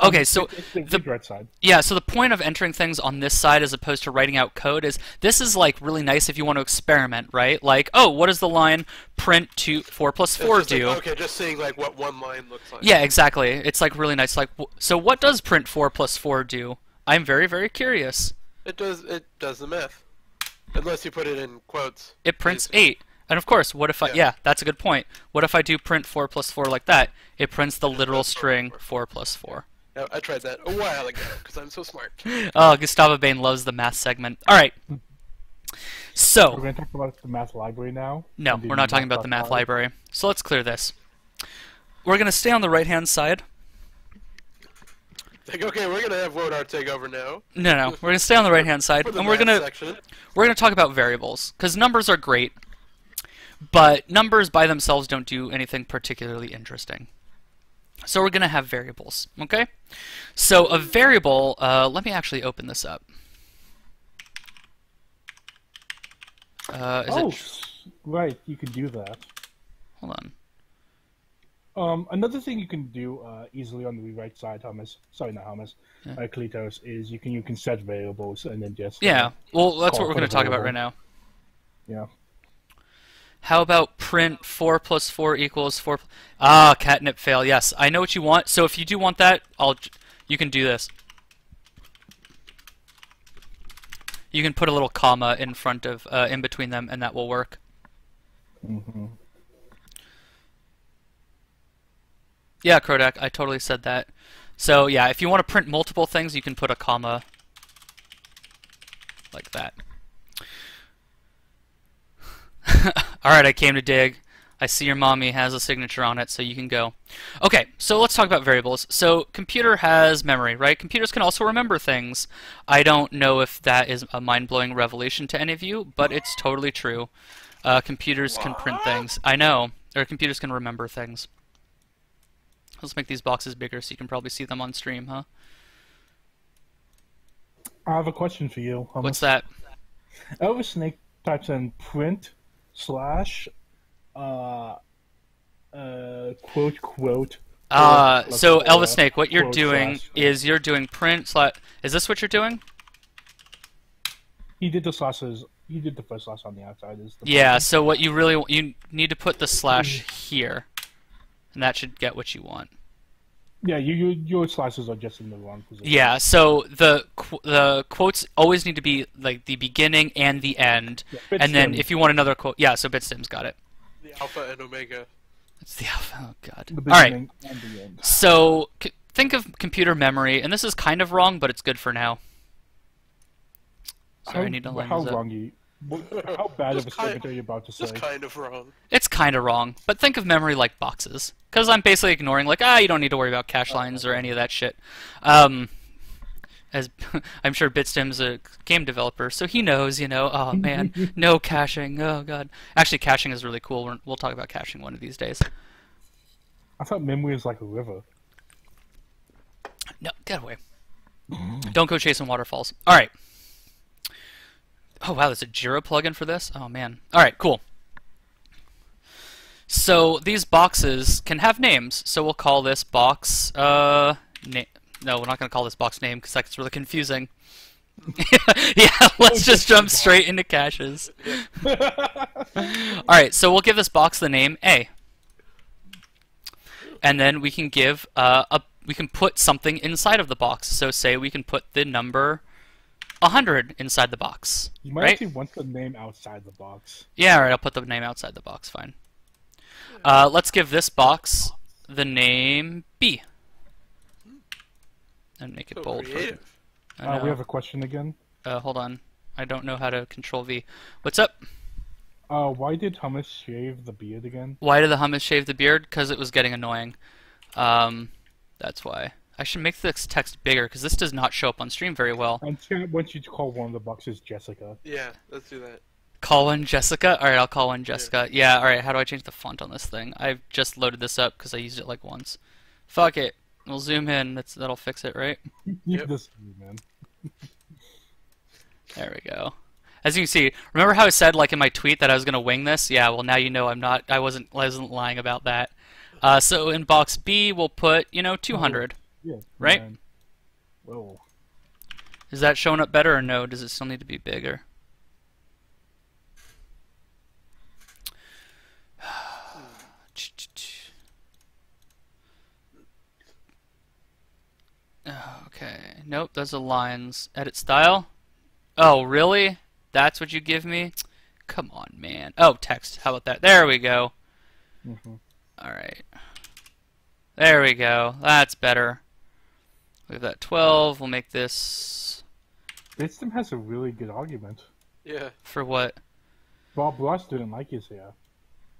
Okay, so it's the right side. Yeah, so the point of entering things on this side as opposed to writing out code is this is like really nice if you want to experiment, right? Like, oh, what does the line print 4 plus 4 do? Like, okay, just seeing like what one line looks like. Yeah, exactly. It's like really nice. Like, so what does print 4 plus 4 do? I'm very, very curious. It does the math, unless you put it in quotes. It prints 8. And of course, what if I... Yeah, that's a good point. What if I do print 4 plus 4 like that? It prints the literal string 4 plus 4. No, I tried that a while ago, because I'm so smart. Oh, Gustavo Bain loves the math segment. Alright. So... We're going to talk about the math library now? No, we're not talking about the math library. So let's clear this. We're going to stay on the right-hand side. Like, okay, we're going to have Wodar take over now. No, we're going to stay on the right-hand side, and we're going to talk about variables, because numbers are great. But numbers by themselves don't do anything particularly interesting. So we're going to have variables, okay? So a variable, let me actually open this up. Right, you can do that. Hold on. Another thing you can do easily on the right side, Hummus, sorry, not Hummus, Kletos, is you can set variables and then just... Yeah, well, that's what we're going to talk about right now. Yeah. How about print 4 plus 4 equals 4... Ah, catnip fail. Yes, I know what you want. So if you do want that, you can do this. You can put a little comma in front of, in between them, and that will work. Mm-hmm. Yeah, Krodak, I totally said that. So yeah, if you want to print multiple things, you can put a comma like that. Alright, I came to dig. I see your mommy has a signature on it, so you can go. Okay, so let's talk about variables. So, computer has memory, right? Computers can also remember things. I don't know if that is a mind-blowing revelation to any of you, but it's totally true. Computers can print things. I know. Or computers can remember things. Let's make these boxes bigger so you can probably see them on stream, huh? I have a question for you, Hummus. What's that? Elvis Snake types in print / quote. So Elvis Snake, what you're doing is you're doing print / is this what you're doing? He did the slashes. He did the first slash on the outside. Yeah. So what you need to put the slash here, and that should get what you want. Yeah, your slashes are just in the wrong position. Yeah, so the quotes always need to be like the beginning and the end, and then if you want another quote, yeah, so Bitstim's got it. The alpha and omega. It's the alpha. Oh god. The All right. beginning and the end. So think of computer memory, and this is kind of wrong, but it's good for now. Sorry, I need to line how this up. wrong you? How bad of a statement are you about to say? Just kind of wrong. It's kind of wrong, but think of memory like boxes. Because I'm basically ignoring, like, you don't need to worry about cache lines or any of that shit. As I'm sure Bitstim's a game developer, so he knows, you know, oh man, no caching, oh god. Actually, caching is really cool. We'll talk about caching one of these days. I thought memory was like a river. No, get away. Don't go chasing waterfalls. Alright. Oh wow, there's a Jira plugin for this? Oh man. Alright, cool. So these boxes can have names. So we'll call this box no, we're not going to call this box name because that's really confusing. Yeah, let's just jump straight into caches. Alright, so we'll give this box the name A. And then we can give we can put something inside of the box. So say we can put the number 100 inside the box. You might right? actually want the name outside the box. Yeah, alright, I'll put the name outside the box, fine. Let's give this box the name B. And make it bold. Creative. We have a question again. Hold on. I don't know how to control V. What's up? Why did Hummus shave the beard again? Why did the hummus shave the beard? Because it was getting annoying. That's why. I should make this text bigger because this does not show up on stream very well. And chat wants you to call one of the boxes Jessica. Yeah, let's do that. Call one Jessica? Alright, I'll call one Jessica. Yeah, alright, how do I change the font on this thing? I've just loaded this up because I used it like once. Fuck it. We'll zoom in. That'll fix it, right? Yep. This man. There we go. As you can see, remember how I said like in my tweet that I was gonna wing this? Yeah, well now you know I wasn't lying about that. So in box B we'll put, 200. Yeah. Right? Man. Whoa. Is that showing up better or no? Does it still need to be bigger? Okay. Nope, those are lines. Edit style? Oh, really? That's what you give me? Come on, man. Oh, text. How about that? There we go. Alright. There we go. That's better. We have that 12. We'll make this... Bitstem has a really good argument. Yeah. For what? Bob Ross didn't like his hair.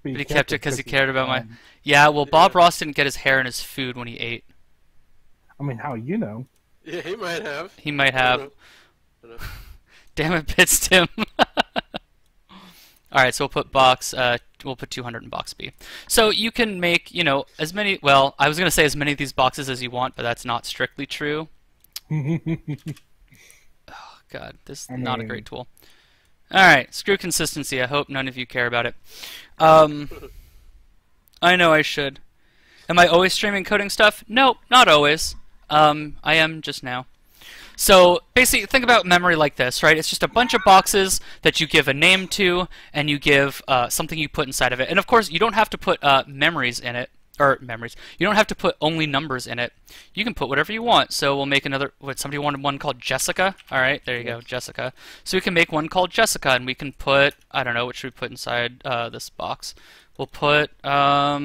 But he kept it because he cared about my... Yeah, well, Bob Ross didn't get his hair in his food when he ate. I mean, how you know? Yeah, he might have. He might have. I don't know. Damn it, Bitstem. Alright, so we'll put 200 in box B. So you can make, as many, well, I was going to say as many of these boxes as you want, but that's not strictly true. Oh, God, this is not a great tool. Alright, screw consistency. I hope none of you care about it. I know I should. Am I always streaming coding stuff? No, not always. I am just now. So basically, think about memory like this, right? It's just a bunch of boxes that you give a name to, and you give something you put inside of it. And of course, you don't have to put memories in it, or memories. You don't have to put only numbers in it. You can put whatever you want. So we'll make another. What, somebody wanted one called Jessica. All right, there you go, Jessica. So we can make one called Jessica, and we can put, I don't know, what should we put inside this box? We'll put. Oh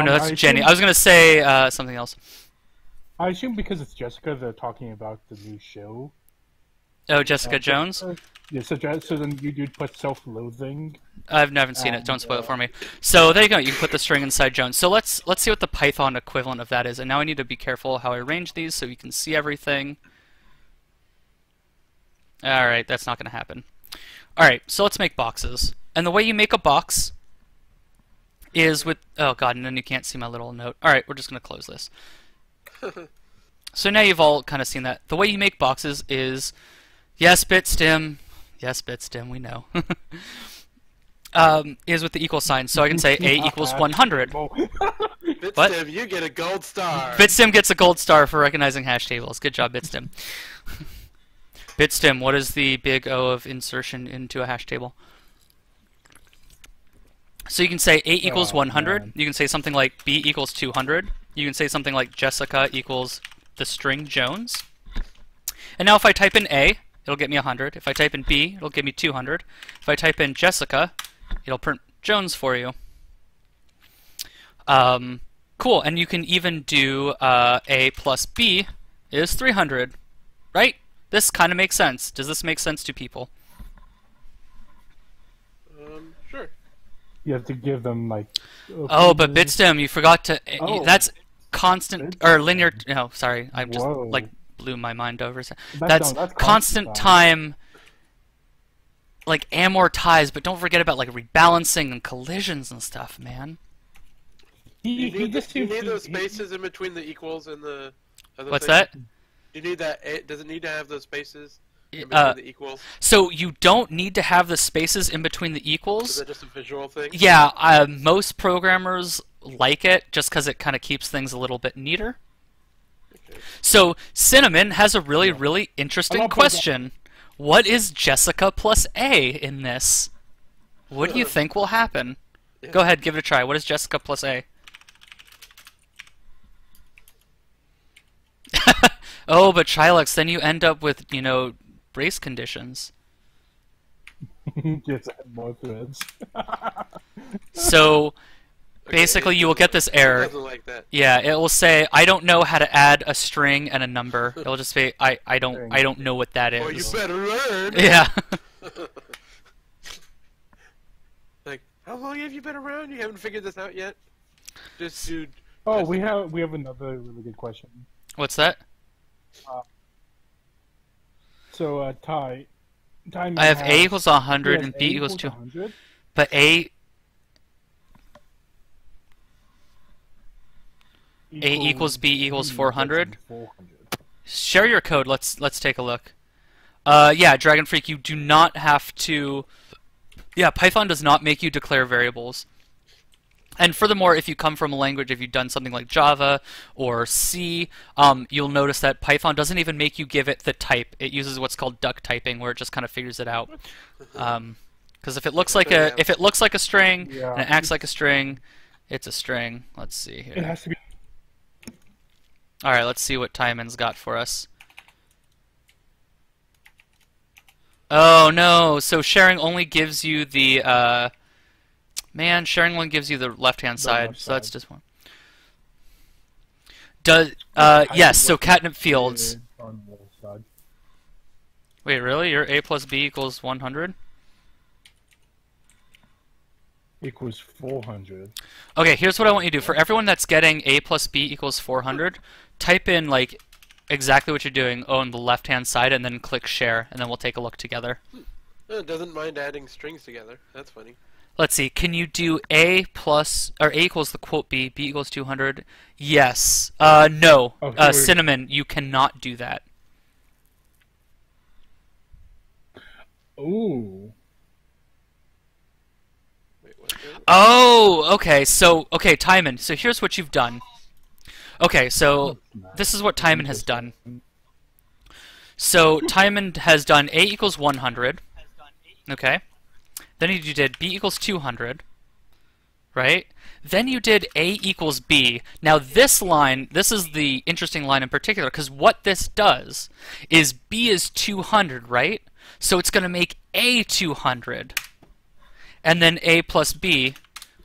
no, that's Jenny. I was gonna say something else. I assume because it's Jessica, they're talking about the new show. Oh, Jessica Jones? Yeah, so then you'd put self-loathing. I haven't seen it. Don't spoil it for me. So there you go. You can put the string inside Jones. So let's see what the Python equivalent of that is. And now I need to be careful how I arrange these so you can see everything. All right, that's not going to happen. All right, so let's make boxes. And the way you make a box is with... Oh, God, and then you can't see my little note. All right, we're just going to close this. So now you've all kind of seen that. The way you make boxes is, yes, Bitstem, we know, is with the equal sign. So I can say A equals 100. Bitstem, you get a gold star. Bitstem gets a gold star for recognizing hash tables. Good job, Bitstem. Bitstem, what is the big O of insertion into a hash table? So you can say A equals 100. Man. You can say something like B equals 200. You can say something like Jessica equals the string Jones. And now if I type in A, it'll get me 100. If I type in B, it'll give me 200. If I type in Jessica, it'll print Jones for you. Cool, and you can even do A plus B is 300, right? This kind of makes sense. Does this make sense to people? Sure. You have to give them like... Oh, but Bitstem, you forgot to... That's constant... Or linear... No, sorry. I just, blew my mind over. That's constant time... Like, amortized, but don't forget about, like, rebalancing and collisions and stuff, man. You need those spaces in between the equals and the other What's thing? that? You need that... Does it need to have those spaces in between the equals? So you don't need to have the spaces in between the equals. Is that just a visual thing? Yeah, most programmers like it just because it kind of keeps things a little bit neater. Okay. So Cinnamon has a really interesting question. What is Jessica plus A in this? What do you think will happen? Yeah. Go ahead, give it a try. What is Jessica plus A? Oh, but Trilux, then you end up with, brace conditions. Just add more threads. So basically you will get this error. It doesn't like that. Yeah, it will say, I don't know how to add a string and a number. It'll just say, I don't know what that is. Well, you better learn. Yeah. How long have you been around? You haven't figured this out yet? This dude. Oh, we have another really good question. What's that? Ty I have A equals 100 and B A equals 2. 100. But A equals B equals 400. Share your code. Let's take a look. Yeah, Dragon Freak, you do not have to. Yeah, Python does not make you declare variables. And furthermore, if you come from a language, if you've done something like Java or C, you'll notice that Python doesn't even make you give it the type. It uses what's called duck typing, where it just kind of figures it out. Because if it looks like a string and it acts like a string, it's a string. Let's see here. It has to be. All right, let's see what Timon's got for us. Oh no! So sharing only gives you the man. Sharing only gives you the left-hand side, so that's just one. Does yes? So catnip fields. Wait, really? Your A plus B equals 100? Equals 400. Okay, here's what I want you to do. For everyone that's getting A plus B equals 400, type in like exactly what you're doing on the left-hand side, and then click share, and then we'll take a look together. It doesn't mind adding strings together. That's funny. Let's see. Can you do A plus or A equals the quote B equals 200? Yes. No. Okay, Cinnamon, you cannot do that. Ooh. Wait, what's that? Oh, okay. So, okay, Timon. So here's what you've done. Okay, so this is what Timon has done. So Timon has done A equals 100. Okay. Then you did B equals 200. Right? Then you did A equals B. Now this line, this is the interesting line in particular, because what this does is B is 200, right? So it's going to make A 200. And then A plus B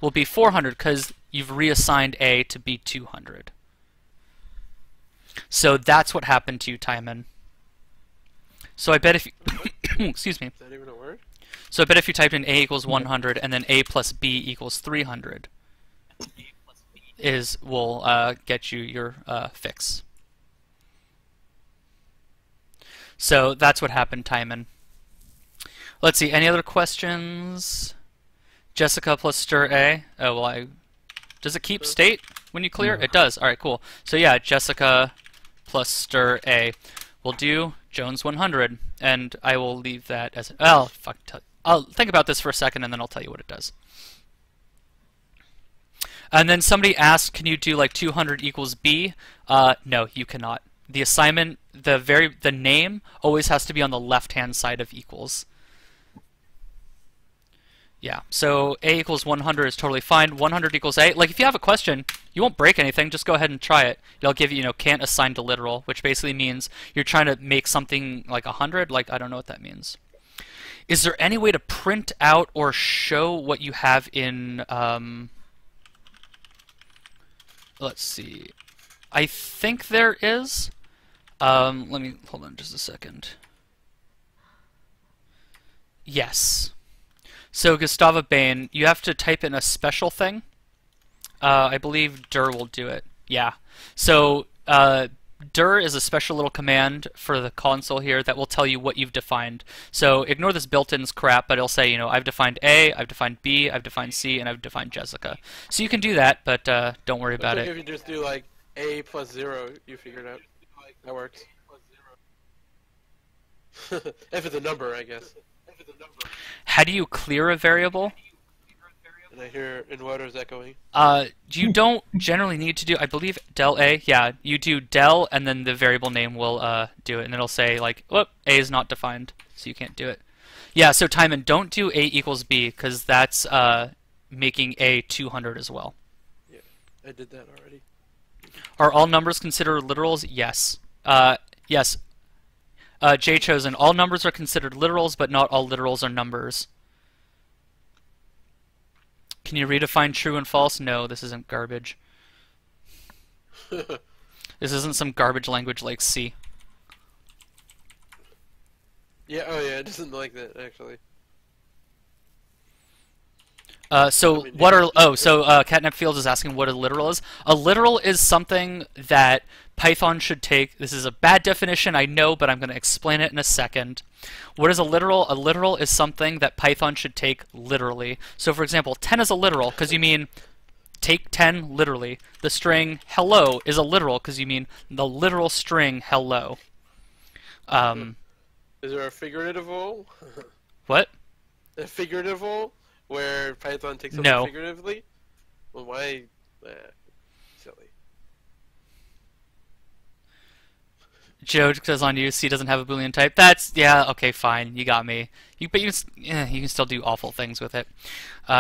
will be 400, because you've reassigned A to be 200. So that's what happened to you, Timon. So I bet if you excuse me. Is that even a word? So I bet if you typed in A equals 100 and then A plus B equals 300 will get you your fix. So that's what happened, Timon. Let's see, any other questions? Jessica plus stir A. Oh, well, does it keep state when you clear? No. It does. All right, cool. So yeah, Jessica plus stir A. We'll do Jones 100, and I will leave that as I'll think about this for a second, and then I'll tell you what it does. And then somebody asked, can you do like 200 equals B? No, you cannot. The assignment, the name always has to be on the left-hand side of equals. Yeah, so A equals 100 is totally fine. 100 equals A. Like, if you have a question, you won't break anything. Just go ahead and try it. It'll give you, can't assign to literal, which basically means you're trying to make something like 100. Like, I don't know what that means. Is there any way to print out or show what you have in, let's see. I think there is. Let me, hold on just a second. Yes. So Gustava Bain, you have to type in a special thing. I believe dir will do it. Yeah. So dir is a special little command for the console here that will tell you what you've defined. So ignore this built-in crap, but it'll say, I've defined A, I've defined B, I've defined C, and I've defined Jessica. So you can do that, but don't worry about it. If you just do like A plus 0, you figure it out. That works. If it's a number, I guess. How do you clear a variable? And I hear inverters echoing. You don't generally need to do, I believe, del A. Yeah, you do del, and then the variable name will do it, and it'll say like, whoop, A is not defined, so you can't do it. Yeah, so Timon, don't do A equals B, because that's making A 200 as well. Yeah, I did that already. Are all numbers considered literals? Yes. Yes. J Chosen, all numbers are considered literals, but not all literals are numbers. Can you redefine true and false? No, this isn't garbage. This isn't some garbage language like C. Yeah, oh yeah, it doesn't like that, actually. So mean, what yeah, are Catnip Fields is asking what a literal is. A literal is something that Python should take. This is a bad definition, I know, but I'm going to explain it in a second. What is a literal? A literal is something that Python should take literally. So for example, 10 is a literal because you mean take 10 literally. The string hello is a literal because you mean the literal string hello. Is there a figurative all? What? A figurative all? Where Python takes something No. figuratively? Well, why? Silly. Joe says on you, C doesn't have a Boolean type. That's, yeah, okay, fine. You got me. But you can still do awful things with it.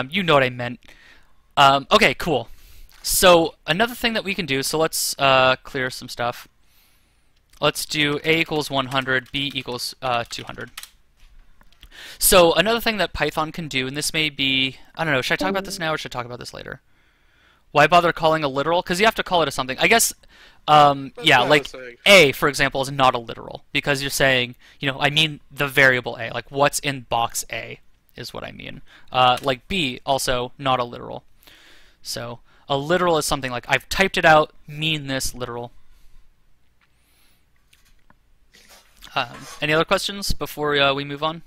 You know what I meant. Okay, cool. So another thing that we can do, so let's clear some stuff. Let's do A equals 100, B equals 200. So another thing that Python can do, and this may be, I don't know, should I talk about this now or should I talk about this later? Why bother calling a literal? Because you have to call it a something. I guess, yeah, like A, for example, is not a literal because you're saying, I mean the variable A, like what's in box A is what I mean. Like B, also not a literal. So a literal is something like I've typed it out, mean this literal. Any other questions before we move on?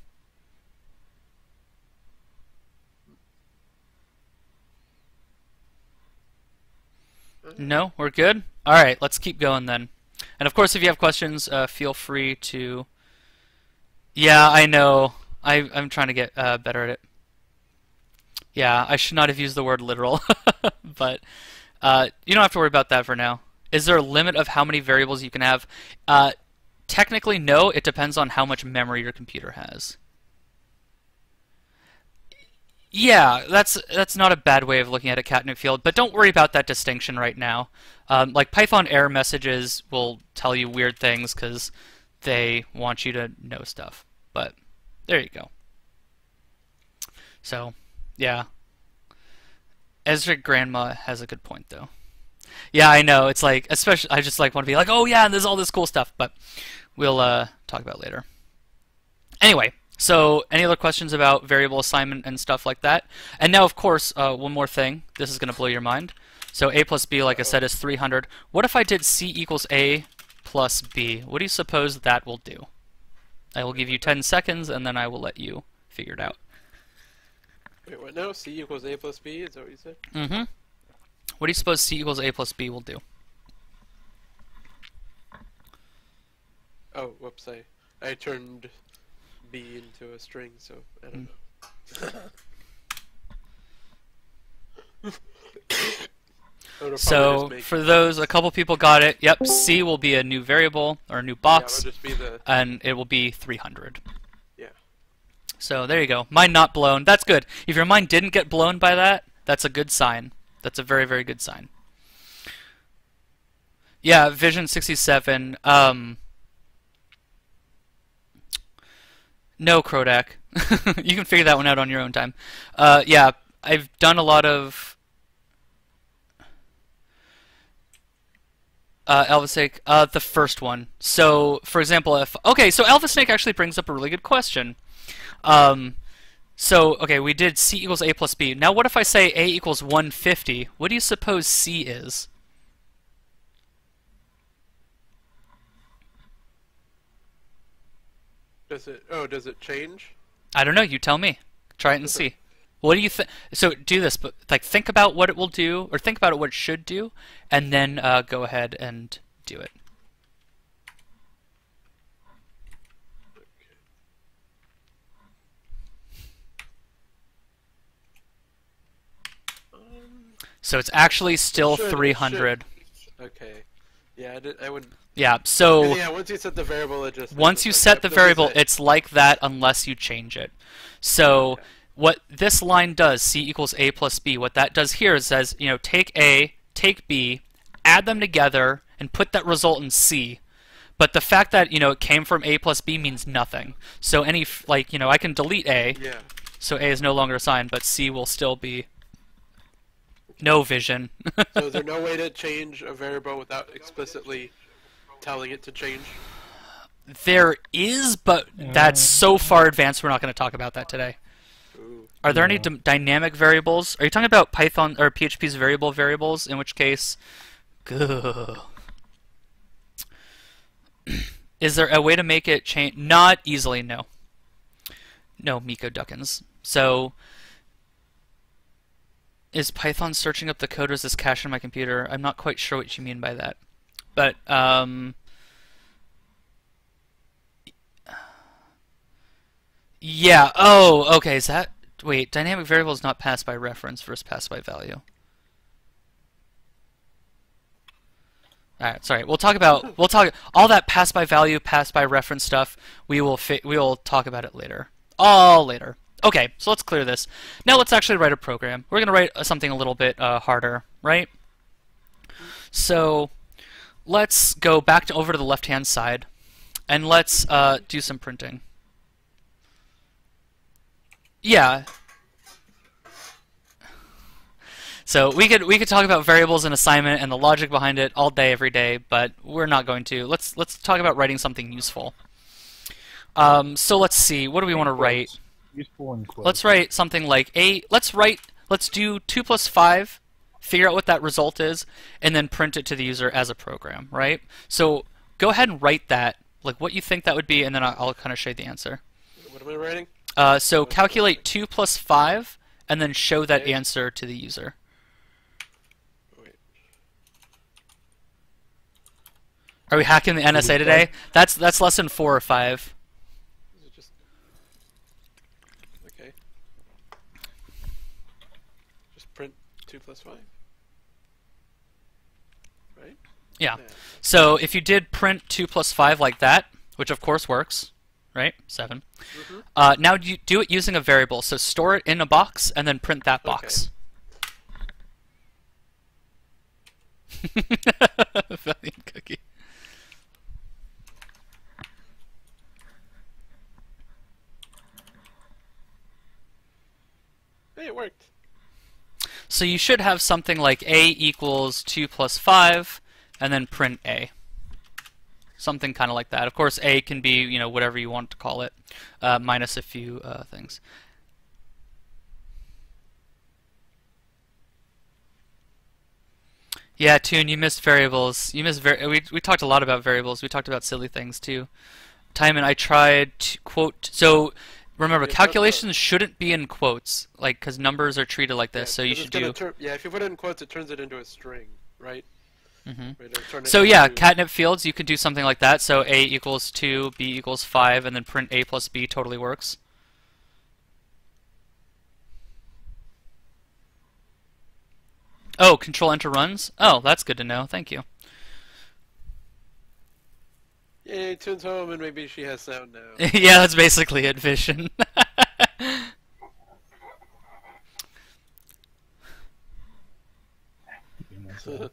No, we're good? Alright, let's keep going then. And of course, if you have questions, feel free to... Yeah, I know. I'm trying to get better at it. Yeah, I should not have used the word literal. But you don't have to worry about that for now. Is there a limit of how many variables you can have? Technically, no. It depends on how much memory your computer has. Yeah, that's not a bad way of looking at a catnip field, but don't worry about that distinction right now. Like Python error messages will tell you weird things because they want you to know stuff. But there you go. So, yeah. Ezra Grandma has a good point though. Yeah, I know. It's like, especially, I just like want to be like, oh yeah, and there's all this cool stuff, but we'll talk about it later. Anyway. So, any other questions about variable assignment and stuff like that? And now, of course, one more thing. This is going to blow your mind. So, A plus B, like I said, is 300. What if I did C equals A plus B? What do you suppose that will do? I will give you 10 seconds, and then I will let you figure it out. Wait, what now? C equals A plus B? Is that what you said? Mm-hmm. What do you suppose C equals A plus B will do? Oh, whoops, I turned B into a string, so I don't know. So for those, a couple people got it. Yep, C will be a new variable or a new box, just be and it will be 300. Yeah. So there you go. Mine not blown. That's good. If your mind didn't get blown by that, that's a good sign. That's a very, very good sign. Yeah, Vision 67. No, Krodak. You can figure that one out on your own time. Yeah, I've done a lot of Elvis Snake, the first one. So, for example, so Elvis Snake actually brings up a really good question. So, okay, we did C equals A plus B. Now, what if I say A equals 150? What do you suppose C is? Does it change? I don't know. You tell me. Try it and see. What do you think? So do this, but like think about what it will do, or think about what it should do, and then go ahead and do it. So it's actually still 300. Okay. Yeah, I wouldn't. Yeah, so yeah, once you set the variable, it just once you set the variable, it's like that unless you change it. So what this line does, C equals A plus B, what that does here is says, take A, take B, add them together, and put that result in C. But the fact that, it came from A plus B means nothing. So any, I can delete A, so A is no longer assigned, but C will still be no vision. So is there no way to change a variable without explicitly telling it to change? There is, but that's so far advanced we're not going to talk about that today. Ooh. Are there any Yeah. dynamic variables? Are you talking about Python or PHP's variables? In which case, gah. Is there a way to make it change? Not easily, no. No, Miko Duckins. So, is Python searching up the code or is this cache on my computer? I'm not quite sure what you mean by that. But, yeah. Oh, okay. Is that... Wait, dynamic variable is not passed by reference versus passed by value. Alright, sorry. We'll talk all that pass by value, pass by reference stuff. We will talk about it later. All later. Okay, so let's clear this. Now let's actually write a program. We're gonna write something a little bit harder, right? So let's go back to over to the left-hand side, and let's do some printing. Yeah. So we could talk about variables and assignment and the logic behind it all day, every day, but we're not going to. Let's talk about writing something useful. So let's see. What do we want to write? Useful and quotes. Let's write something like let's do 2 plus 5, figure out what that result is, and then print it to the user as a program, right? So go ahead and write that, like what you think that would be, and then I'll kind of show you the answer. What am I writing? So calculate 2 plus 5, and then show that Okay. answer to the user. Wait. Are we hacking the NSA today? That's lesson 4 or 5. Is it just... Okay. Just print 2 plus 5. Right? Yeah. So if you did print 2 plus 5 like that, which of course works, right? 7. Now you do it using a variable. So store it in a box and then print that box. Valiant cookie. Hey, it worked. So you should have something like a equals 2 plus 5, and then print a. Something kind of like that. Of course, a can be, you know, whatever you want to call it, minus a few things. Yeah, Toon, you missed variables. You missed we talked a lot about variables. We talked about silly things too. Timon, I tried to quote. So remember, Yeah, calculations shouldn't be in quotes, like because numbers are treated like this. So you 'cause should it's do. gonna yeah, if you put it in quotes, it turns it into a string, right? Mhm. Right, it'll turn it So yeah, into- catnip fields, you could do something like that. So a equals 2, b equals 5, and then print a plus b totally works. Oh, control enter runs? Oh, that's good to know. Thank you. Yay, Toon's home, and maybe she has sound now. Yeah, that's basically it, Vision. So,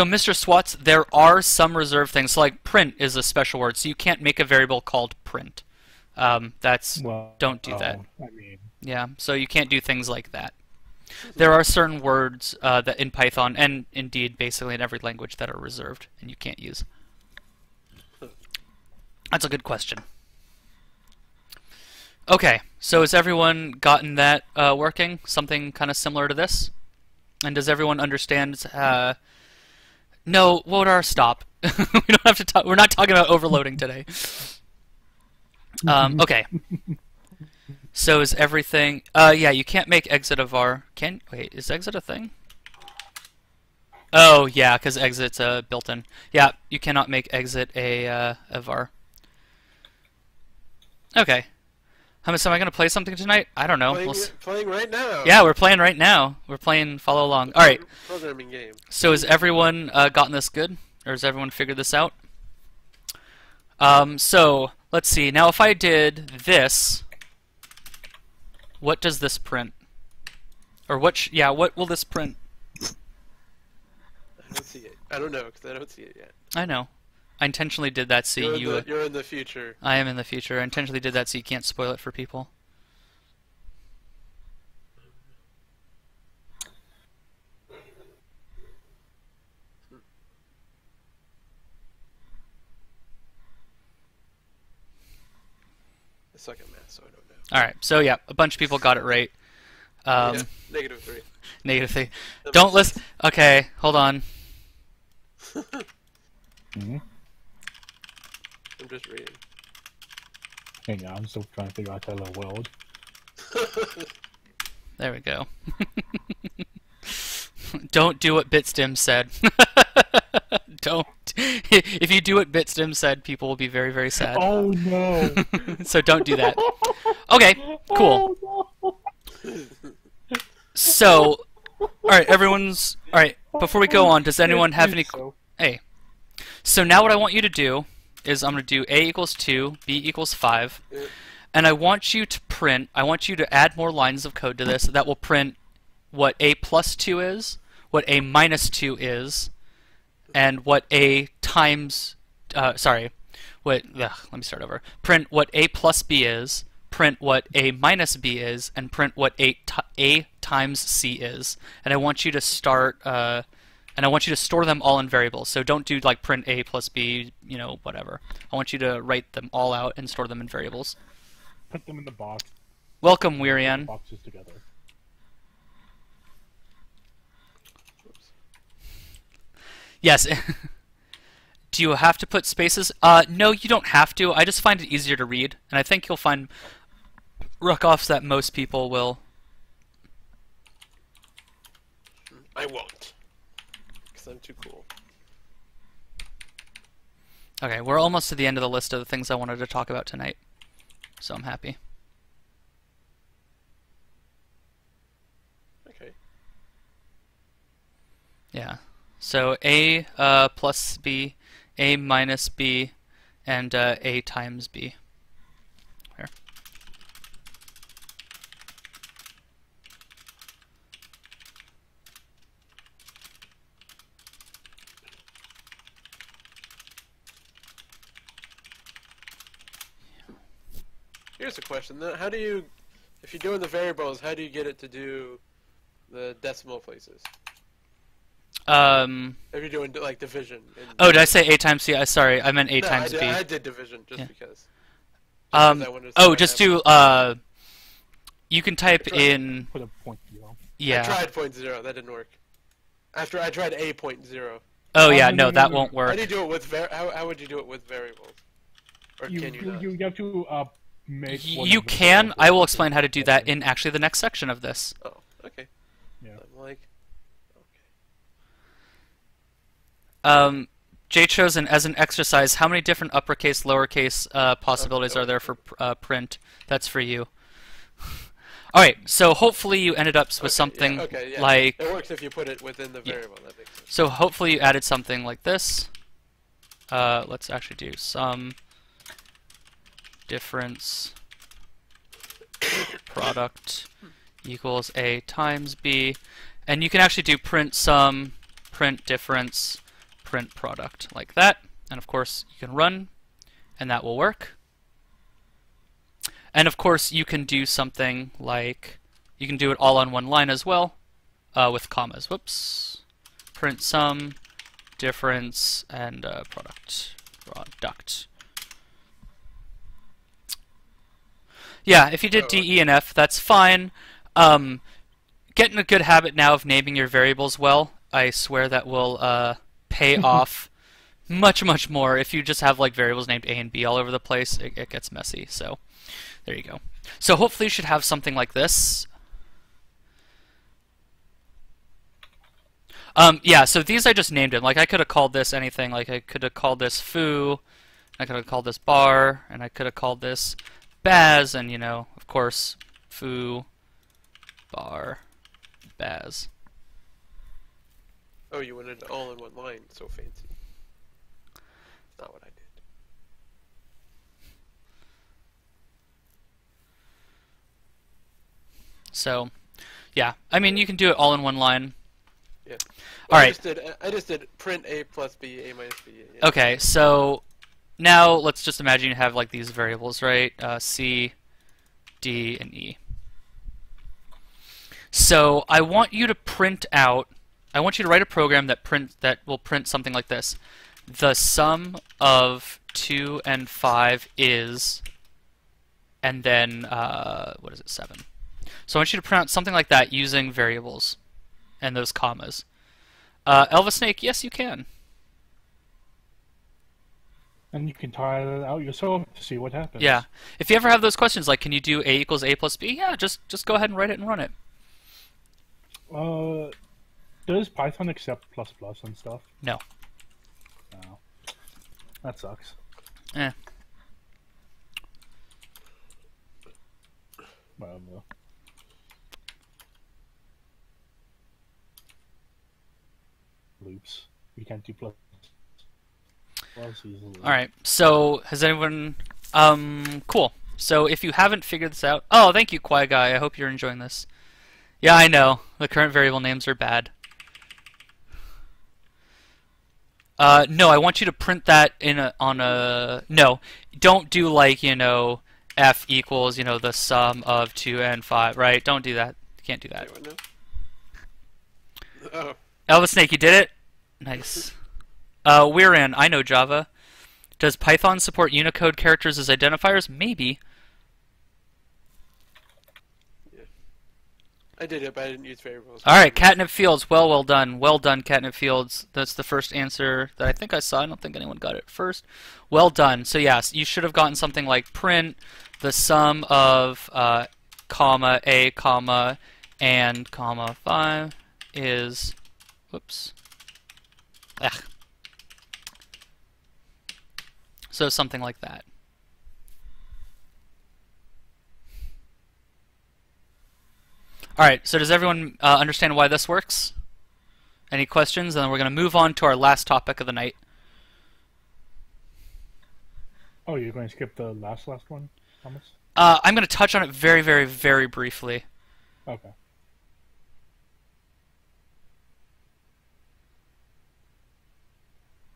Mr. Swats, there are some reserved things. So, like print is a special word, so you can't make a variable called print. Don't do that. I mean, Yeah, so you can't do things like that. There are certain words that in Python, and indeed basically in every language, that are reserved and you can't use. That's a good question. Okay, so has everyone gotten that working? Something kind of similar to this? And does everyone understand? No, Wodar, stop. We don't have to talk. We're not talking about overloading today. Okay. So is everything? Yeah, you can't make exit a var. Wait, is exit a thing? Oh yeah, because exit's built-in. Yeah, you cannot make exit a var. Okay. Hummus, am I gonna play something tonight? I don't know. Playing right now. Yeah, we're playing right now. We're playing follow along. All right. Programming game. So has everyone gotten this good, or has everyone figured this out? So let's see. Now, if I did this, what does this print? Or what? Yeah, what will this print? I don't see it. I don't know because I don't see it yet. I know. I intentionally did that so You're in the future. I am in the future. I intentionally did that so you can't spoil it for people. suck at math, so I don't know. Alright, so yeah, a bunch of people got it right. Yeah, -3. -3. That Don't makes listen. Okay, hold on. Mm-hmm. I'm just reading. Hang on, I'm still trying to figure out Hello World. There we go. Don't do what Bitstim said. Don't. If you do what Bitstim said, people will be very, very sad. Oh no! So don't do that. Okay, cool. Oh, no. So, alright, everyone's... Alright, before we go on, does anyone have any... So, Hey. So now what I want you to do is I'm going to do A equals 2, B equals 5, and I want you to print, I want you to add more lines of code to this that will print what A plus 2 is, what A minus 2 is, and what A times, let me start over. Print what A plus B is, print what A minus B is, and print what A times C is. And I want you to start, and I want you to store them all in variables. So don't do like print A plus B, you know, whatever. I want you to write them all out and store them in variables. put them in the box. Welcome, Wirian. Boxes together. Yes. Do you have to put spaces? No, you don't have to. I just find it easier to read, and I think you'll find ruck-offs that most people will. I won't. Because I'm too cool. Okay, we're almost to the end of the list of the things I wanted to talk about tonight, so I'm happy. Okay. Yeah. So A plus B, A minus B, and A times B. Here. Here's a question. How do you, if you're doing the variables, how do you get it to do the decimal places? If you're doing like division. Oh, did I say A times C? Sorry, I meant A No, times B. I did division just Yeah. because. Just do, you can type in, Put a point zero. yeah. I tried point zero. That didn't work. After I tried A point zero. Oh yeah, no, no, that won't How work. do you do it with how would you do it with variables? Or can you not? You have to make. one You of the can. variables. I will explain how to do that in actually the next section of this. Oh, okay. Yeah. I'm like, okay. Jay chosen as an exercise. How many different uppercase, lowercase possibilities are there for print? That's for you. All right. So hopefully you ended up with something yeah. like. It works if you put it within the variable. That makes sense. So hopefully you added something like this. Let's actually do sum difference product equals A times B, and you can actually do print sum, print difference, print product like that, and of course you can run and that will work. And of course you can do something like, you can do it all on one line as well with commas. Whoops. Print sum, difference, and product. Yeah, if you did D, E, and F, that's fine. Get in a good habit now of naming your variables well. I swear that will pay off much, much more. If you just have like variables named A and B all over the place, it gets messy. So there you go. So hopefully you should have something like this. Yeah, so these I just named them. Like I could have called this anything. Like I could have called this foo, I could have called this bar, and I could have called this Baz, and you know, of course, foo, bar, Baz. Oh, you went into all in one line. So fancy. Not what I did. So, yeah, I mean, you can do it all in one line. Yeah. All right. I just did print A plus B, A minus B. Yeah. Okay, so now let's just imagine you have like these variables, right? C, D, and E. So I want you to print out. I want you to write a program that will print something like this: the sum of 2 and 5 is, and then what is it, 7. So I want you to print out something like that using variables and those commas. Elvis Snake, yes, you can. And you can try it out yourself to see what happens. Yeah. If you ever have those questions, like, can you do A equals A plus B? Yeah, just go ahead and write it and run it. Does Python accept ++ and stuff? No. No. That sucks. Eh. Whatever. Loops. You can't do plus easily. Alright, so has anyone... cool. So if you haven't figured this out... Oh, thank you, Quiet Guy. I hope you're enjoying this. Yeah, I know. The current variable names are bad. No, I want you to print that on a... No, don't do like, f equals, the sum of 2 and 5, right? Don't do that. You can't do that. Oh. Elvis Snake, you did it? Nice. We're in. I know Java. Does Python support Unicode characters as identifiers? Maybe. I did it, but I didn't use variables. Alright, Catnip Fields. Well done. Well done, Catnip Fields. That's the first answer that I think I saw. I don't think anyone got it first. Well done. So yes, you should have gotten something like print the sum of comma, a, comma, and comma 5 is... Whoops. Ugh. So something like that. Alright, so does everyone understand why this works? Any questions? And then we're going to move on to our last topic of the night. Oh, you're going to skip the last one, Thomas? I'm going to touch on it very, very, very briefly. Okay.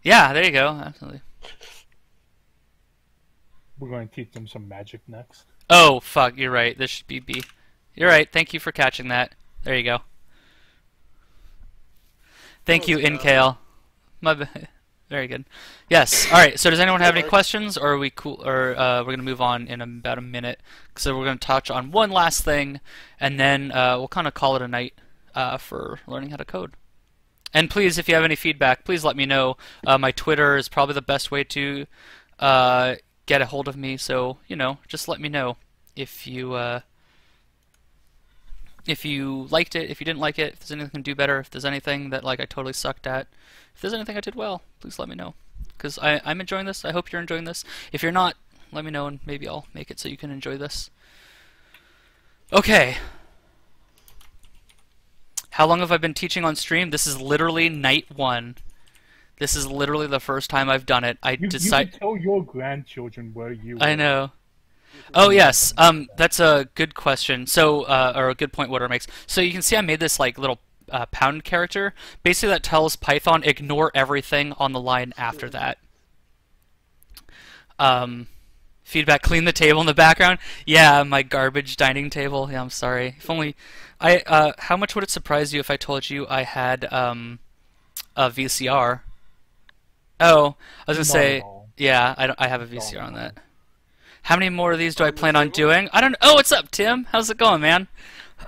Yeah, there you go. Absolutely. We're going to teach them some magic next. Oh, fuck, you're right. This should be B. You're right. Thank you for catching that. There you go. Thank you, InKale. Very good. Yes. All right. So does anyone have any questions, or are we cool? Or we're going to move on in about a minute. So we're going to touch on one last thing, and then we'll kind of call it a night for learning how to code. And please, if you have any feedback, please let me know. My Twitter is probably the best way to get a hold of me. So just let me know if you liked it, if you didn't like it, if there's anything I can do better, if there's anything that I totally sucked at, if there's anything I did well, please let me know. Because I'm enjoying this. I hope you're enjoying this. If you're not, let me know and maybe I'll make it so you can enjoy this. Okay. How long have I been teaching on stream? This is literally night 1. This is literally the first time I've done it. You can tell your grandchildren where you were. I know. Oh yes, that's a good question. So, or a good point Water makes. So you can see I made this little pound character. Basically, that tells Python ignore everything on the line after that. Feedback: clean the table in the background. Yeah, my garbage dining table. Yeah, I'm sorry. If only how much would it surprise you if I told you I had a VCR? Oh, I was gonna say, yeah, I have a VCR on that. How many more of these do I plan on doing? I don't know. Oh, what's up, Tim? How's it going, man?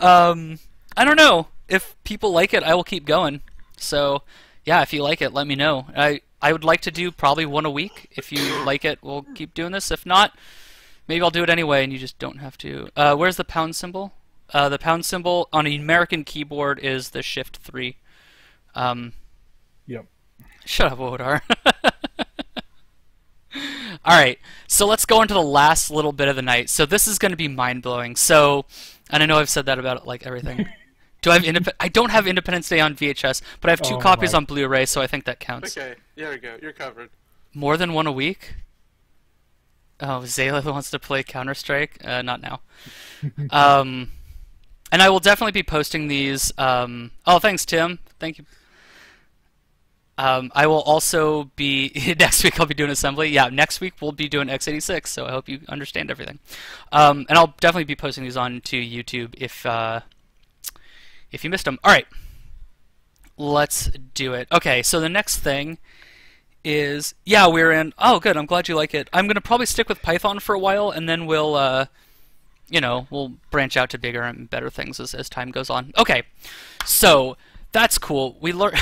I don't know. If people like it, I will keep going. So, yeah, if you like it, let me know. I would like to do probably one a week. If you like it, we'll keep doing this. If not, maybe I'll do it anyway, and you just don't have to. Where's the pound symbol? The pound symbol on an American keyboard is the Shift 3. Yep. Shut up, Wodar. Alright, so let's go into the last little bit of the night. So this is going to be mind-blowing. So, and I know I've said that about everything. Do I have I don't have Independence Day on VHS, but I have 2 copies on Blu-ray, so I think that counts. Okay, there we go. You're covered. More than one a week? Oh, Zayla wants to play Counter-Strike? Not now. And I will definitely be posting these. Oh, thanks, Tim. Thank you. I will also be next week. I'll be doing assembly. Yeah, next week we'll be doing x86. So I hope you understand everything. And I'll definitely be posting these on to YouTube if you missed them. All right, let's do it. Okay, so the next thing is we're in. Oh, good. I'm glad you like it. I'm gonna probably stick with Python for a while, and then we'll you know, we'll branch out to bigger and better things as time goes on. Okay, so that's cool. We learned,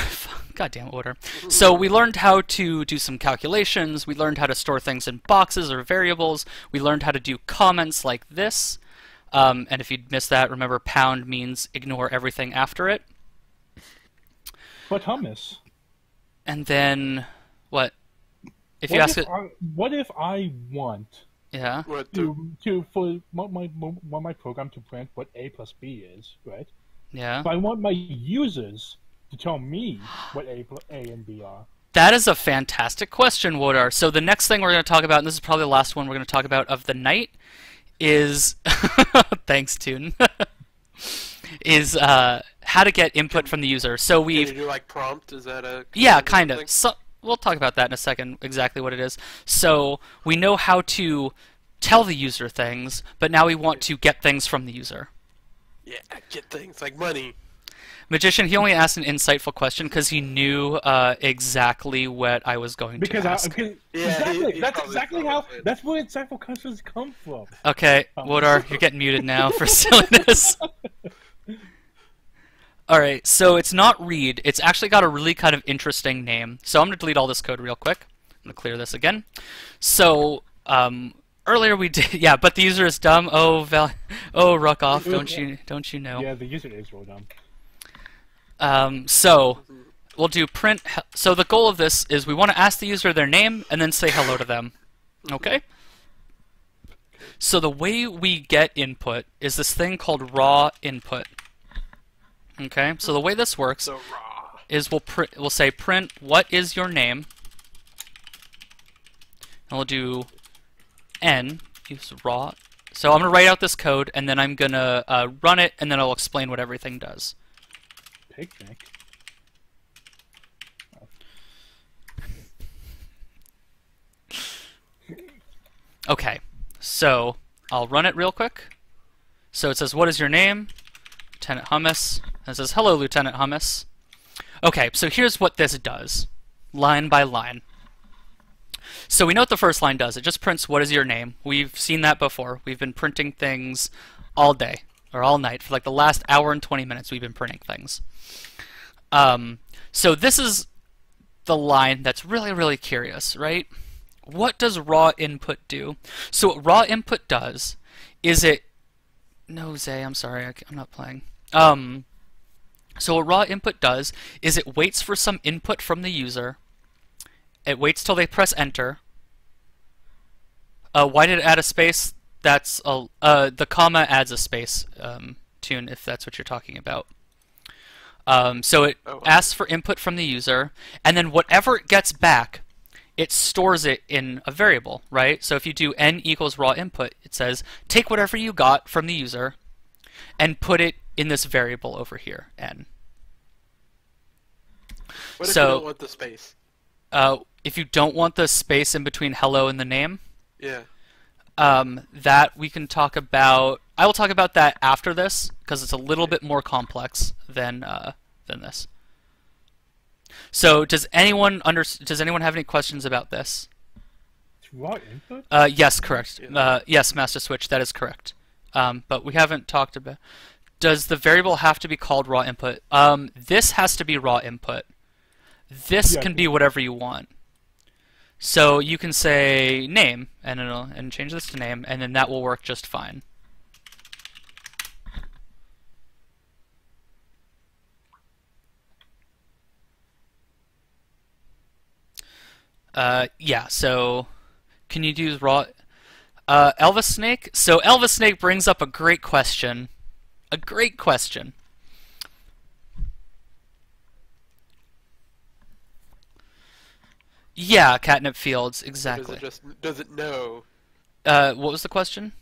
goddamn order. So we learned how to do some calculations. We learned how to store things in boxes or variables. We learned how to do comments like this. And if you missed that, remember pound means ignore everything after it. But Hummus. And then what? If you ask it, what if I want yeah, for my program to print what A plus B is, right? yeah. But I want my users to tell me what A and B are. That is a fantastic question, Wodar. So the next thing we're going to talk about, and this is probably the last one we're going to talk about of the night, is thanks, Toon. Is how to get input from the user. So Can you do like prompt? Is that a kind of. So we'll talk about that in a second, exactly what it is. So we know how to tell the user things, but now we want to get things from the user. Yeah, get things like money. Magician, he only asked an insightful question because he knew exactly what I was going to ask. Exactly. That's where insightful questions come from. Okay, Wodar, you're getting muted now for silliness. Alright, so it's not read. It's actually got a really kind of interesting name. So I'm going to delete all this code real quick. I'm going to clear this again. So, earlier we did, yeah, but the user is dumb. Oh, ruck off, don't you know? Yeah, the user is real dumb. So we'll do print. So the goal of this is we want to ask the user their name and then say hello to them. Okay? So the way we get input is this thing called raw input. Okay? So the way this works is we'll say print what is your name, and we'll do n use raw. So I'm gonna write out this code and then I'm gonna run it and then I'll explain what everything does. Picnic. Okay, so I'll run it real quick. So it says, what is your name? Lieutenant Hummus. And it says, hello, Lieutenant Hummus. Okay, so here's what this does, line by line. So we know what the first line does. It just prints, what is your name? We've seen that before. We've been printing things all day, or all night. For like the last hour and 20 minutes, we've been printing things. So this is the line that's really, really curious, right? What does raw input do? So what raw input does is no, Zay, I'm sorry, I'm not playing. So what raw input does is it waits for some input from the user. It waits till they press enter. Why did it add a space? That's the comma adds a space, Tune, if that's what you're talking about. So it asks for input from the user, and then whatever it gets back, it stores it in a variable, right? So if you do n equals raw input, it says take whatever you got from the user and put it in this variable over here, n. What if you don't want the space? If you don't want the space in between hello and the name, yeah, that we can talk about. I will talk about that after this because it's a little bit more complex than this. So does anyone have any questions about this? It's raw input? Yes, correct. Yes, Master Switch, that is correct. But we haven't talked about. Does the variable have to be called raw input? This has to be raw input. This can be whatever you want. So you can say name and change this to name, and then that will work just fine. Yeah, so can you do raw Elvis Snake? So Elvis Snake brings up a great question. A great question. Yeah, Catnip Fields, exactly. Does it know? What was the question?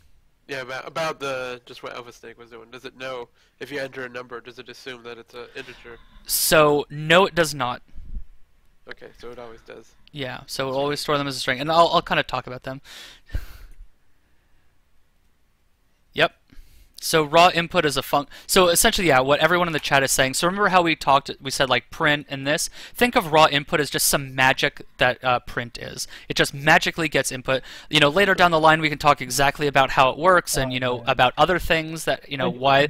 Yeah, about just what Elvis Snake was doing. Does it know if you enter a number? Does it assume that it's an integer? So no, it does not. Okay, so it always does. Yeah, so we'll always store them as a string, and I'll kind of talk about them. Yep. So raw input is a so essentially, yeah, what everyone in the chat is saying. So remember how we said like print and this? Think of raw input as just some magic that print is. It just magically gets input. You know, later down the line we can talk exactly about how it works and, you know, about other things that, you know, why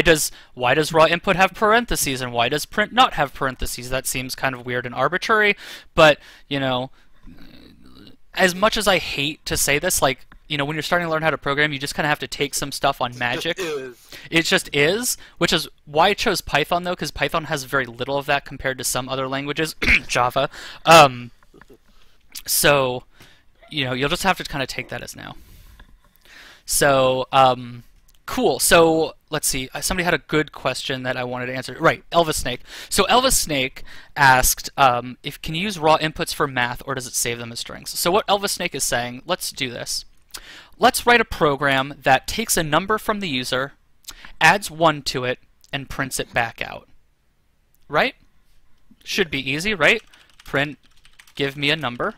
does raw input have parentheses and why does print not have parentheses? That seems kind of weird and arbitrary, but, you know, as much as I hate to say this, like, you know, when you're starting to learn how to program, you just kind of have to take some stuff on magic. It just is, which is why I chose Python, though, because Python has very little of that compared to some other languages, Java. So, you know, you'll just have to kind of take that as now. So, cool. So, let's see. Somebody had a good question that I wanted to answer. Right, Elvis Snake. So, Elvis Snake asked, if can you use raw inputs for math, or does it save them as strings? So, what Elvis Snake is saying, let's do this. Let's write a program that takes a number from the user, adds 1 to it, and prints it back out. Right? Should be easy, right? Print, give me a number.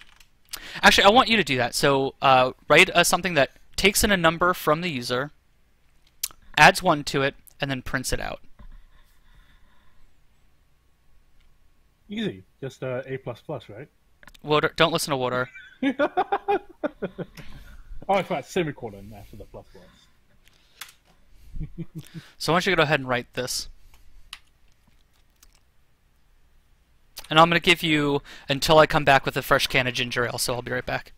Actually, I want you to do that. So write something that takes in a number from the user, adds 1 to it, and then prints it out. Easy. Just A++, right? Water, don't listen to Water. Oh, I forgot semicolon after the plus. So I want you to go ahead and write this. And I'm going to give you until I come back with a fresh can of ginger ale, so I'll be right back.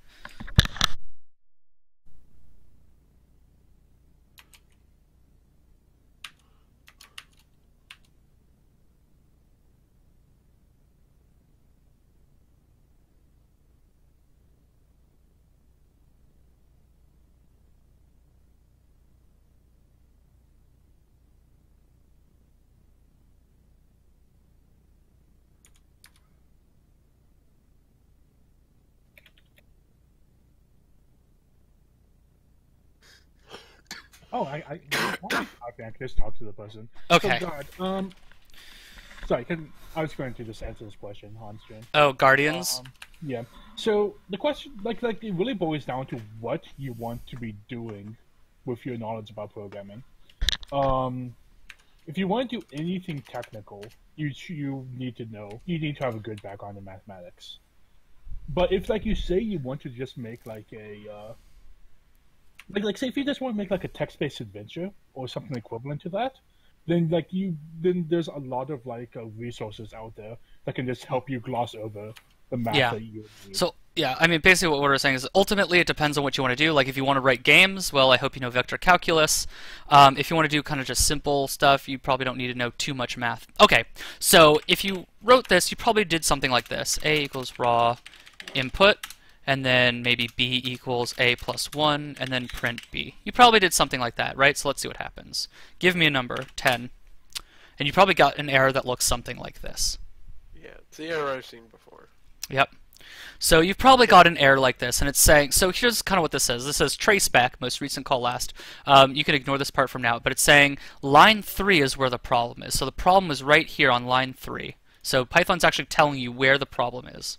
Oh, I can just talk to the person. Okay. Oh, God. Sorry, I was going to just answer this question, Hans. Oh, Guardians? Yeah. So the question, like, it really boils down to what you want to be doing with your knowledge about programming. If you want to do anything technical, you need to know. You need to have a good background in mathematics. But if, like, you say you want to just make like a like say if you just want to make like a text-based adventure or something equivalent to that, then there's a lot of like resources out there that can just help you gloss over the math that you need. So yeah, I mean basically what we're saying is ultimately it depends on what you want to do. Like if you want to write games, well, I hope you know vector calculus. If you want to do kind of just simple stuff, you probably don't need to know too much math. Okay, so if you wrote this, you probably did something like this: A equals raw input, and then maybe b equals a plus 1, and then print b. You probably did something like that, right? So let's see what happens. Give me a number, 10. And you probably got an error that looks something like this. Yeah, it's the error I've seen before. Yep. So you've probably got an error like this, and it's saying, so here's kind of what this says. This says traceback, most recent call last. You can ignore this part from now, but it's saying line 3 is where the problem is. So the problem is right here on line 3. So Python's actually telling you where the problem is.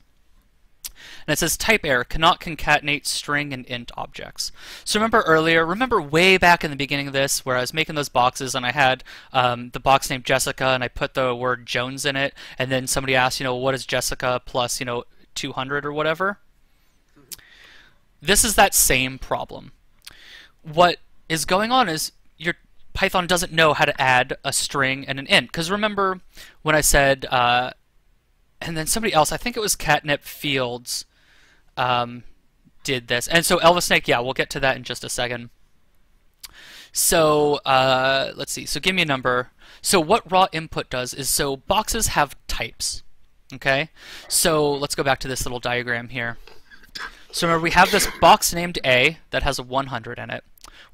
And it says type error, cannot concatenate string and int objects. So remember way back in the beginning of this where I was making those boxes and I had the box named Jessica and I put the word Jones in it, and then somebody asked, you know, what is Jessica plus, you know, 200 or whatever? This is that same problem. What is going on is your Python doesn't know how to add a string and an int. Because remember when I said and then somebody else, I think it was Catnip Fields, did this. And so Elvis Snake, yeah, we'll get to that in just a second. So let's see. So give me a number. So what raw input does is, so boxes have types. Okay? So let's go back to this little diagram here. So remember, we have this box named A that has a 100 in it.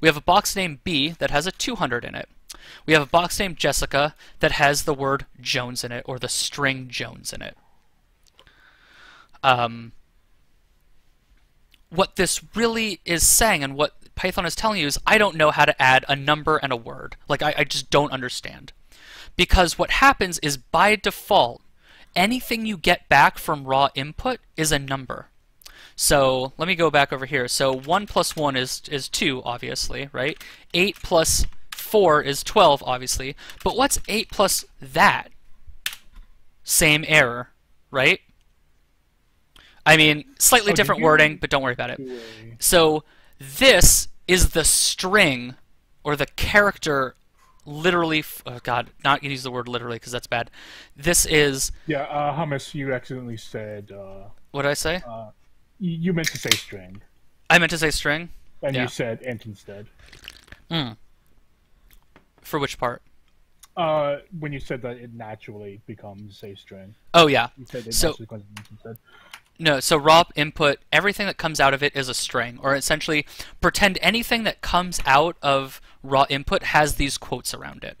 We have a box named B that has a 200 in it. We have a box named Jessica that has the word Jones in it, or the string Jones in it. What this really is saying, and what Python is telling you, is I don't know how to add a number and a word. Like, I just don't understand. Because what happens is, by default, anything you get back from raw input is a number. So let me go back over here. So 1 plus 1 is 2, obviously, right? 8 plus 4 is 12, obviously. But what's 8 plus that? Same error, right? I mean, slightly different wording, but don't worry about it. So this is the string, or the character, literally. Oh God, not gonna use the word literally because that's bad. This is. Yeah, Hummus, you accidentally said. What did I say? You meant to say string. I meant to say string. And Yeah. you said int instead. For which part? When you said that it naturally becomes a string. Oh yeah. You said it So naturally becomes int instead. no. So raw input, everything that comes out of it is a string, or essentially pretend anything that comes out of raw input has these quotes around it.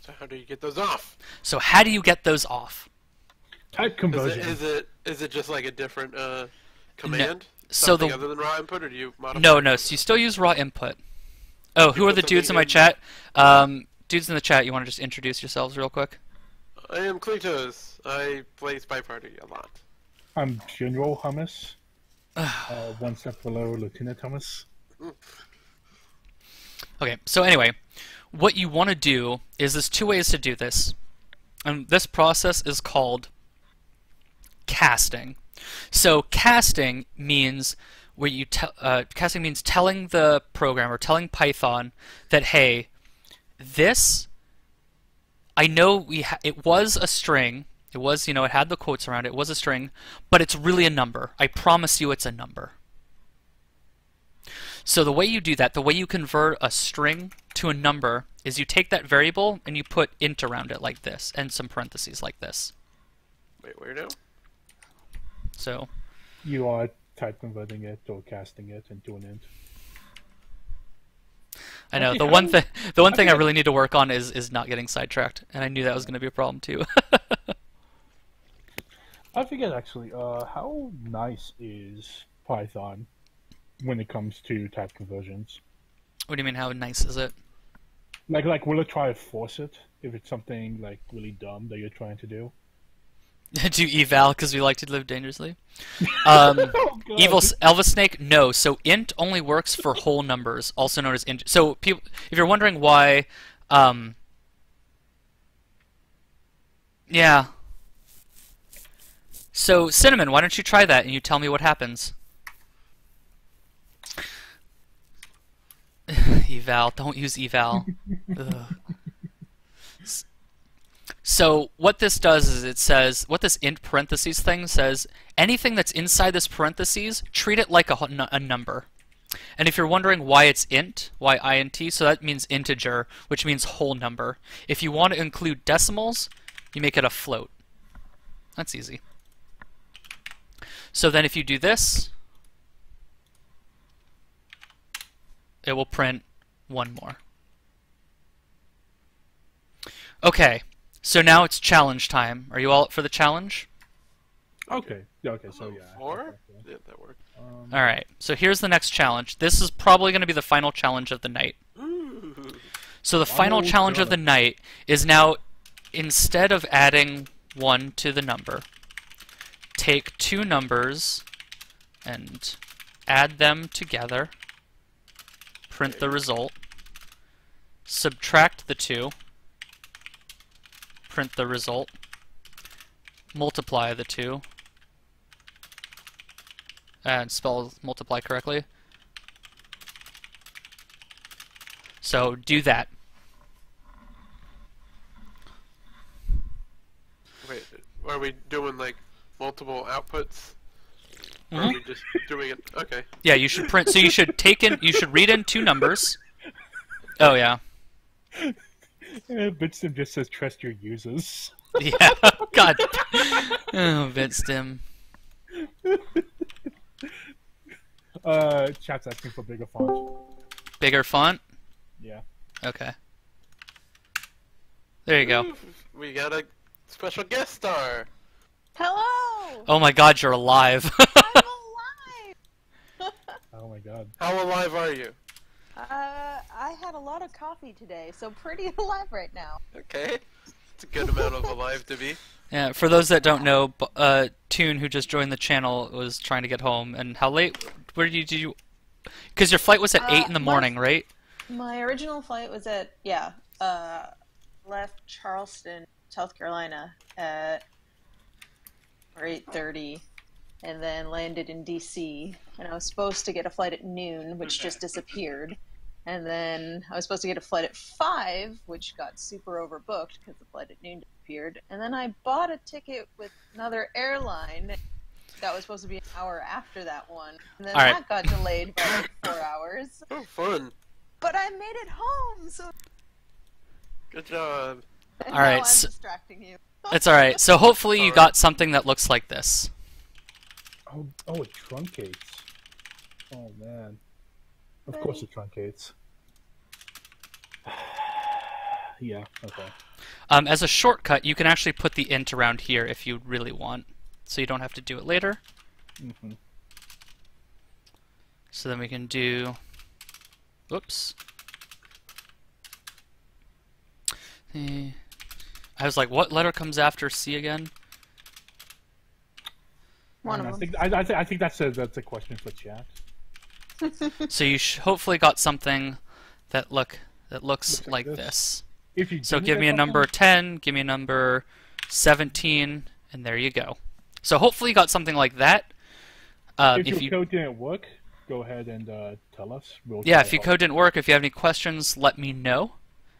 So how do you get those off? So how do you get those off? Type conversion. Is it just like a different command? So Something other than raw input, or do you modify? No. So you still use raw input. Oh, who are the dudes in my chat? Dudes in the chat, you want to just introduce yourselves real quick? I am Cletus. I play Spy Party a lot. I'm General Hummus. One step below Lieutenant Hummus. Okay, so anyway, what you want to do is there's two ways to do this. And this process is called casting. So casting means where you casting means telling the program or telling Python that, hey, this, I know it was a string. It was, it had the quotes around it. It was a string, but it's really a number. I promise you it's a number. So the way you do that, the way you convert a string to a number, is you take that variable and you put int around it like this, and some parentheses like this. Wait, where now? So You are type converting it or casting it into an int. I know Okay, the one thing I really need to work on is not getting sidetracked, and I knew that was going to be a problem too. I forget actually. How nice is Python when it comes to type conversions? What do you mean? How nice is it? Like, will it try to force it if it's something like really dumb that you're trying to do? Do eval because we like to live dangerously. Oh, God. Evil Elvis Snake, no. So int only works for whole numbers, also known as int. So people, if you're wondering why, yeah. So Cinnamon, why don't you try that and you tell me what happens? Eval, don't use eval. Ugh. So what this does is it says, what this int parentheses thing says, anything that's inside this parentheses, treat it like a number. And if you're wondering why it's int, why int, so that means integer, which means whole number. If you want to include decimals, you make it a float. That's easy. So then if you do this, it will print one more. Okay. So now it's challenge time. Are you all up for the challenge? Okay. Yeah. Okay. So yeah. 4? Yeah, that worked. All right. So here's the next challenge. This is probably going to be the final challenge of the night. Ooh. So the final challenge of the night is now, instead of adding 1 to the number, take two numbers and add them together, print the result, subtract the two, print the result, multiply the two, and spell multiply correctly. So do that. Wait, are we doing like multiple outputs? Or are we just doing it? Okay. Yeah, you should print. So you should you should read in two numbers. Oh yeah. Bitstim just says trust your users. Yeah. God. Oh, Bitstim. Chat's asking for bigger font. Bigger font. Yeah. Okay. There you go. Ooh, we got a special guest star. Hello! Oh my God, you're alive. I'm alive! Oh my god. How alive are you? I had a lot of coffee today, so pretty alive right now. Okay. a good amount of alive to be. Yeah, for those that don't know, Toon, who just joined the channel, was trying to get home. And how late? Where did you? Because your flight was at 8 in the morning, right? My original flight was at left Charleston, South Carolina at 8:30, and then landed in DC. And I was supposed to get a flight at noon, which just disappeared. And then I was supposed to get a flight at 5, which got super overbooked because the flight at noon disappeared. And then I bought a ticket with another airline that was supposed to be an hour after that one. And then that got delayed by like 4 hours. Oh, fun. But I made it home, so... Good job. And All right, now I'm distracting you. It's all right. So hopefully you got something that looks like this. Oh, it truncates. Oh man. Of course it truncates. Yeah, okay. As a shortcut, you can actually put the int around here if you really want, so you don't have to do it later. Mm-hmm. So then we can do... Whoops. I was like, what letter comes after C again? One of them. I think that's a question for chat. So you hopefully got something that looks like this. this. If you So didn't give get me a something- number 10, give me a number 17, and there you go. So hopefully you got something like that. If your code didn't work, go ahead and tell us. Yeah, if your code didn't work, if you have any questions, let me know.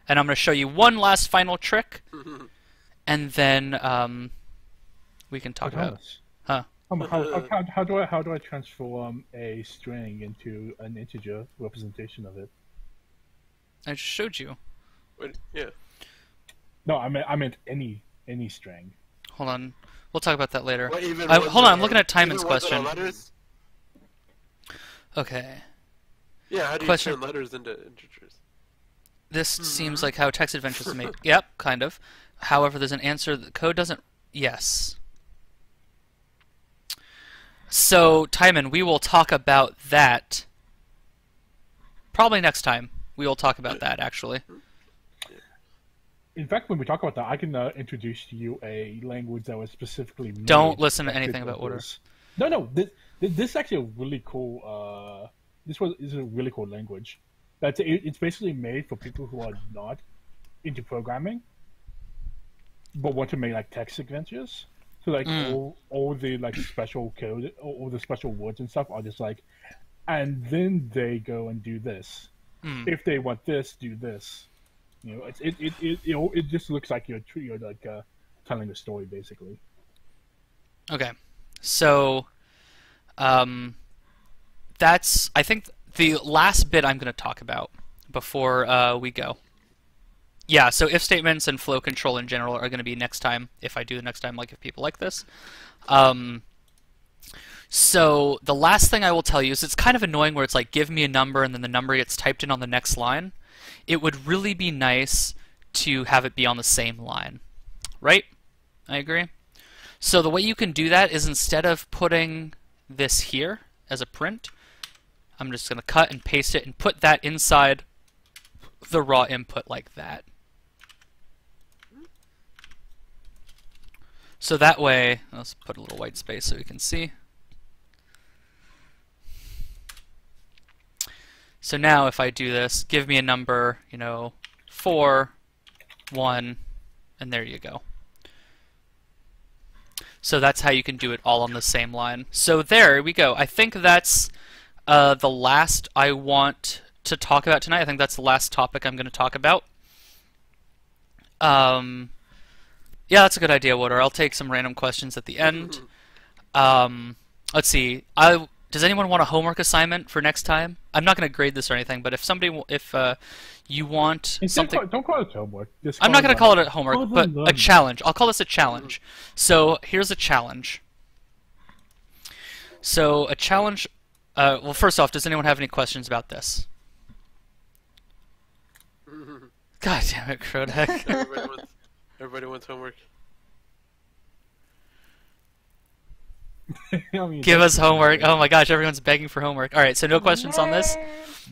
And I'm going to show you one last final trick, and then we can talk about... Huh? How do I transform a string into an integer representation of it? I just showed you. Wait, yeah. No, I meant any string. Hold on. We'll talk about that later. Well, even Hold ones on, that I'm looking at Timon's even ones that are question. letters? Okay. Yeah, how do you Question. turn letters into integers? This seems like how text adventures make. Yep, kind of. However, there's an answer. The code doesn't... Yes. So, Timon, we will talk about that probably next time. We will talk about that, actually. In fact, when we talk about that, I can introduce to you a language that was specifically made Don't listen to for anything about order. this. No. This is actually a really cool. This is a really cool language. It's basically made for people who are not into programming, but want to make like text adventures. So like all the like special code, all the special words and stuff are just like, and then they go and do this. If they want this, do this. You know, it just looks like you're like telling a story basically. Okay. So, that's, I think, the last bit I'm going to talk about before we go. Yeah, so if statements and flow control in general are going to be next time, if I do the next time, like if people like this. So the last thing I will tell you is it's kind of annoying where it's like, give me a number and then the number gets typed in on the next line. It would really be nice to have it be on the same line, right? I agree. So the way you can do that is instead of putting this here as a print, I'm just going to cut and paste it and put that inside the raw input like that. So that way, let's put a little white space so we can see. So now if I do this, give me a number, 4, 1, and there you go. So that's how you can do it all on the same line. So there we go. I think that's the last I want to talk about tonight. I think that's the last topic I'm going to talk about. Yeah, that's a good idea, Water. I'll take some random questions at the end. Let's see. Does anyone want a homework assignment for next time? I'm not going to grade this or anything, but if you want something... Don't call it homework. I'm not going to call it a homework, Call but it a learning. challenge. I'll call this a challenge. So here's a challenge. So a challenge... well, first off, does anyone have any questions about this? God damn it, Crodak. Everybody wants homework. I mean, Give us homework. Oh my gosh, everyone's begging for homework. Alright, so no questions on this?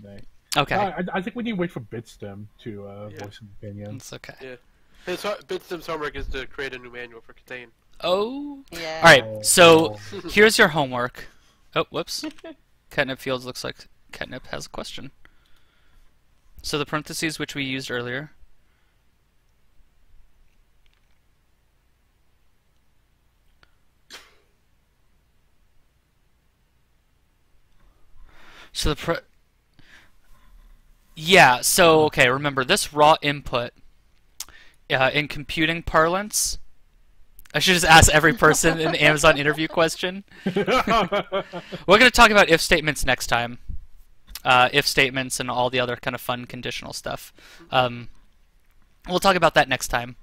no. Okay. I think we need to wait for Bitstem to voice an opinion. It's okay. Yeah. Bitstam's homework is to create a new manual for Contain. Oh. Yeah. All right. So here's your homework. Oh, whoops. Catnip Fields looks like Catnip has a question. So the parentheses which we used earlier. So yeah, so okay, remember this raw input in computing parlance. I should just ask every person in the Amazon interview question. We're going to talk about if statements next time. If statements and all the other kind of fun conditional stuff. We'll talk about that next time.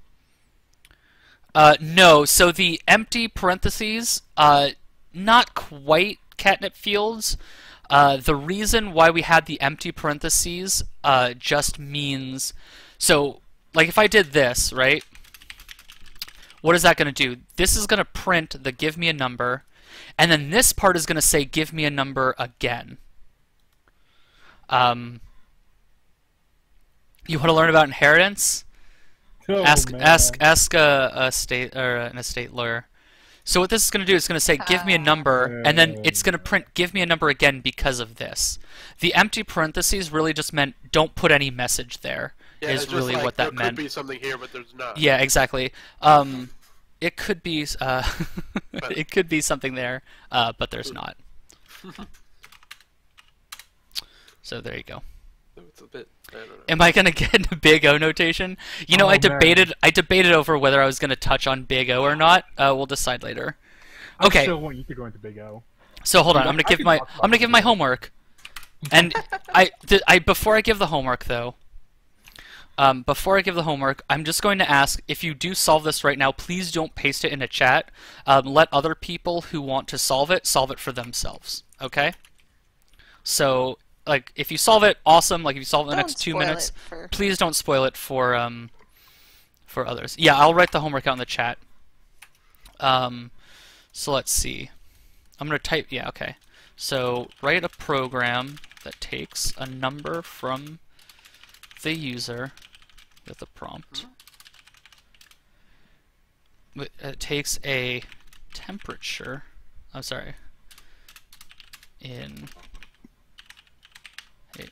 No, so the empty parentheses, not quite catnip fields. The reason why we had the empty parentheses just means, so like if I did this, right? What is that going to do? This is going to print the give me a number, and then this part is going to say give me a number again. You want to learn about inheritance? Oh, ask man. ask a state or an estate lawyer. So what this is going to do is going to say give me a number, and then it's going to print give me a number again because of this. The empty parentheses really just meant don't put any message there. Yeah, Is it's just really like, what that there meant. could be something here, but there's not. Yeah, exactly. It could be it could be something there, but there's not. So there you go. It's a bit, I don't know. Am I gonna get a Big O notation? You know, Oh, I man. debated over whether I was gonna touch on Big O or not. We'll decide later. I Okay. still want you to go into Big O. So hold on, I I'm gonna can give my talk about give my Big O. homework. And before I give the homework though, I'm just going to ask if you do solve this right now, please don't paste it in a chat. Let other people who want to solve it for themselves. Okay? So, like, if you solve it, awesome. Like, if you solve it in the next 2 minutes, please don't spoil it for others. Yeah, I'll write the homework out in the chat. So let's see. I'm gonna type. Yeah, okay. So write a program that takes a number from the user with a prompt. It takes a temperature. I'm sorry. In hey.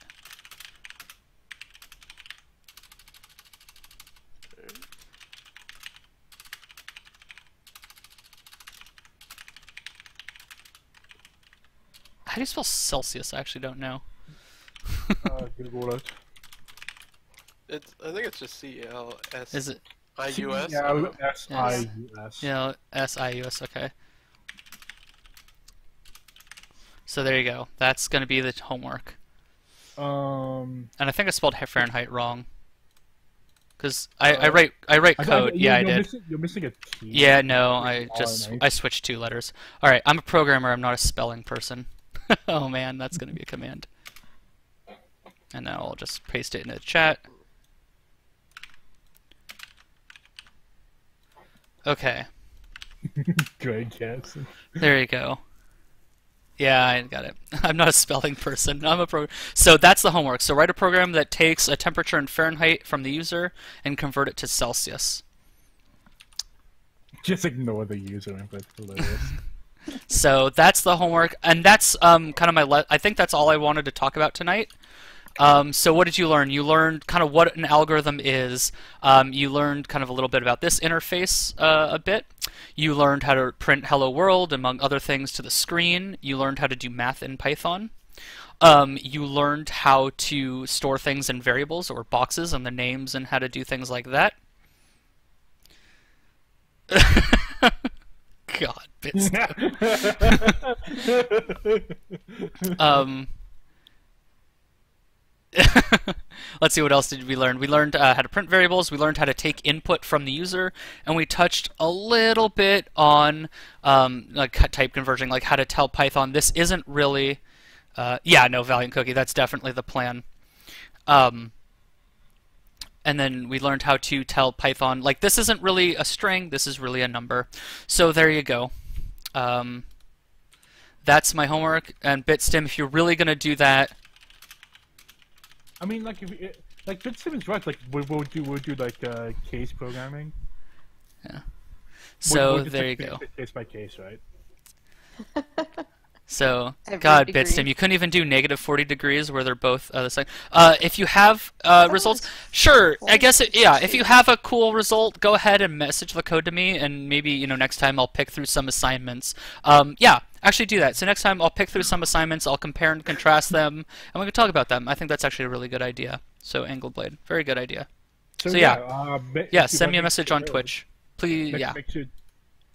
How do you spell Celsius? I actually don't know. Google it. I think it's just C-L-S-I-U-S. Is it? Yeah, S-I-U-S. Yeah, S-I-U-S, okay. So there you go. That's going to be the homework. And I think I spelled Fahrenheit wrong. Because I write code. Yeah, I did. You're missing a T. Yeah, no, RNA. I switched 2 letters. All right, I'm a programmer. I'm not a spelling person. Oh man, that's going to be a command. And now I'll just paste it in the chat. Okay. Good guess. There you go. Yeah, I got it. I'm not a spelling person. I'm a So that's the homework. So write a program that takes a temperature in Fahrenheit from the user and convert it to Celsius. Just ignore the user input. Hilarious. So that's the homework, and that's kind of my. I think that's all I wanted to talk about tonight. So what did you learn? You learned kind of what an algorithm is. You learned kind of a little bit about this interface a bit. You learned how to print hello world, among other things, to the screen. You learned how to do math in Python. You learned how to store things in variables or boxes and the names and how to do things like that. God, bits. Let's see, what else did we learn? We learned how to print variables, we learned how to take input from the user, and we touched a little bit on like type conversion, like how to tell Python this isn't really yeah, no, Valiant Cookie, that's definitely the plan. And then we learned how to tell Python, like, this isn't really a string, this is really a number. So there you go. That's my homework. And Bitstim, if you're really going to do that... I mean, like, like Bitstam is right. Like we'll do like case programming. Yeah. So We'll just, there like, you go. Case by case, right? So, Every God, degree. Bitstam, you couldn't even do negative 40 degrees where they're both the same. If you have results, was sure, I guess, yeah, if 42. you have a cool result, go ahead and message the code to me, and maybe, you know, next time I'll pick through some assignments. Yeah, actually do that. So next time I'll pick through some assignments, I'll compare and contrast them, and we can talk about them. I think that's actually a really good idea. So, Angleblade, very good idea. So yeah, if you send me a make message sure- on Twitch. Please, yeah. Make sure.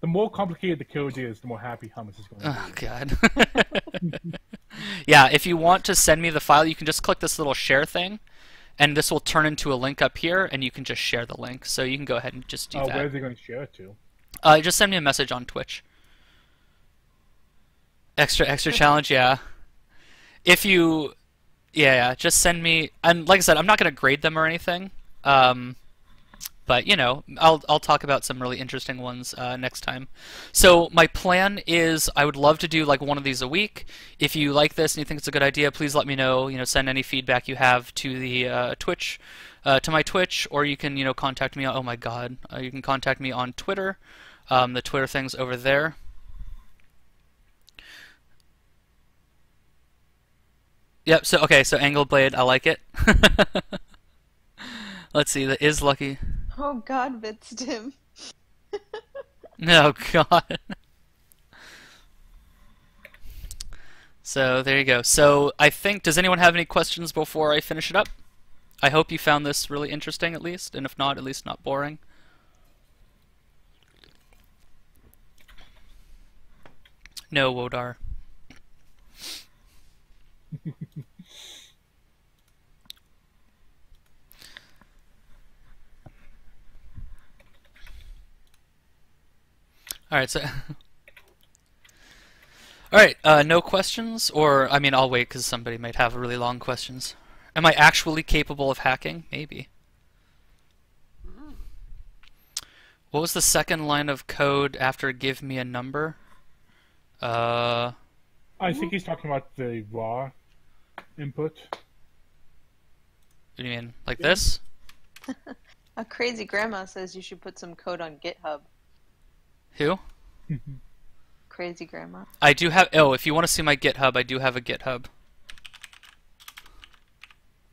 The more complicated the code is, the more happy Hummus is going to Oh, be. God. Yeah, if you want to send me the file, you can just click this little share thing, and this will turn into a link up here, and you can just share the link. So you can go ahead and just do Where are that. they going to share it to? Just send me a message on Twitch. Extra challenge, yeah. If you, yeah, just send me. And like I said, I'm not going to grade them or anything. But you know, I'll talk about some really interesting ones next time. So my plan is I would love to do like one of these a week. If you like this and you think it's a good idea, please let me know. You know, send any feedback you have to the Twitch, to my Twitch, or you can contact me. Oh my God, you can contact me on Twitter. The Twitter thing's over there. Yep. So okay. So Angleblade, I like it. Let's see. That is lucky. Oh God, Bitstam. Oh God. So there you go. So I think, does anyone have any questions before I finish it up? I hope you found this really interesting at least, and if not, at least not boring. No, Wodar. Alright, so... Alright, no questions? Or, I mean, I'll wait because somebody might have really long questions. Am I actually capable of hacking? Maybe. What was the second line of code after give me a number? I think he's talking about the raw input. What do you mean? Like this? A crazy grandma says you should put some code on GitHub. Who? Crazy grandma. I do have... Oh, if you want to see my GitHub, I do have a GitHub.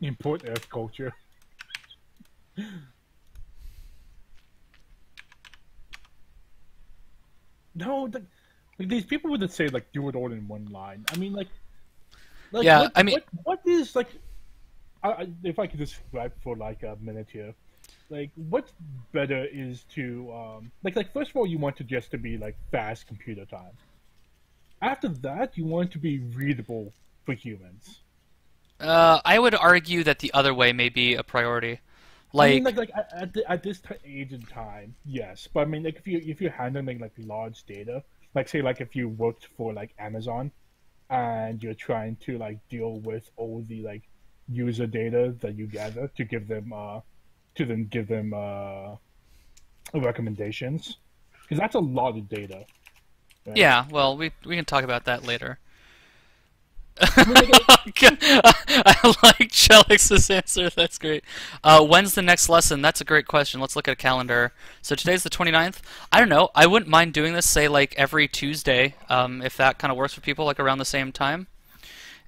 Import Earth culture. No, like these people would say like do it all in one line. I mean, like Yeah, what, I mean- what is like? If I could just write for like a minute here, like what's better is to like first of all you want it just to be like fast computer time. After that, you want it to be readable for humans. I would argue that the other way may be a priority. I mean, Like, at this age and time, yes. But I mean, like if you're handling like large data, like say like if you worked for like Amazon, and you're trying to like deal with all the like user data that you gather to give them recommendations, because that's a lot of data. Right? yeah, well, we can talk about that later. I mean, like, I like Chelix's answer. That's great. When's the next lesson? That's a great question. Let's look at a calendar. So today's the 29th. I don't know. I wouldn't mind doing this, say, like every Tuesday, if that kind of works for people, like around the same time.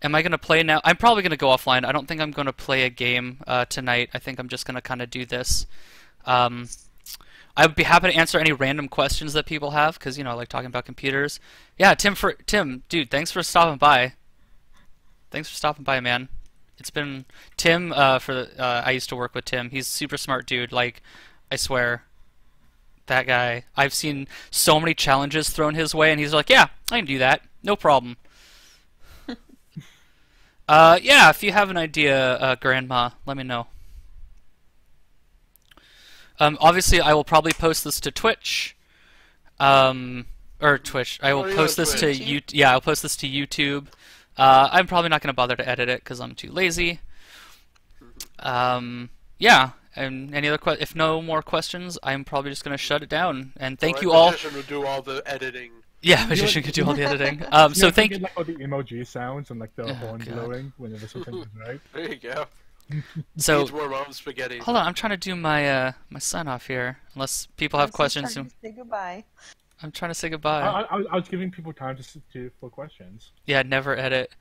Am I going to play now? I'm probably going to go offline. I don't think I'm going to play a game tonight. I think I'm just going to kind of do this. I would be happy to answer any random questions that people have, because, you know, I like talking about computers. Yeah, Tim, dude, thanks for stopping by. Thanks for stopping by, man. It's been Tim. I used to work with Tim. He's a super smart dude. Like, I swear, that guy. I've seen so many challenges thrown his way, and he's like, "Yeah, I can do that. No problem." Yeah. If you have an idea, Grandma, let me know. Obviously, I will probably post this to Twitch. Or Twitch. I will Oh, yeah, post this to Twitch. Yeah, I'll post this to YouTube. I'm probably not going to bother to edit it because I'm too lazy. Yeah, and any other if no more questions, I'm probably just going to shut it down. And thank you all. Magician will do all the editing. Yeah, Magician could do all the editing. So you thank get, like all the emoji sounds and like the Oh, horn God. blowing whenever something is right. There you go. So Needs more mom spaghetti. hold on, I'm trying to do my my sign off here. Unless people have questions, Starting to say goodbye. I'm trying to say goodbye. I was giving people time for questions. Yeah, never edit.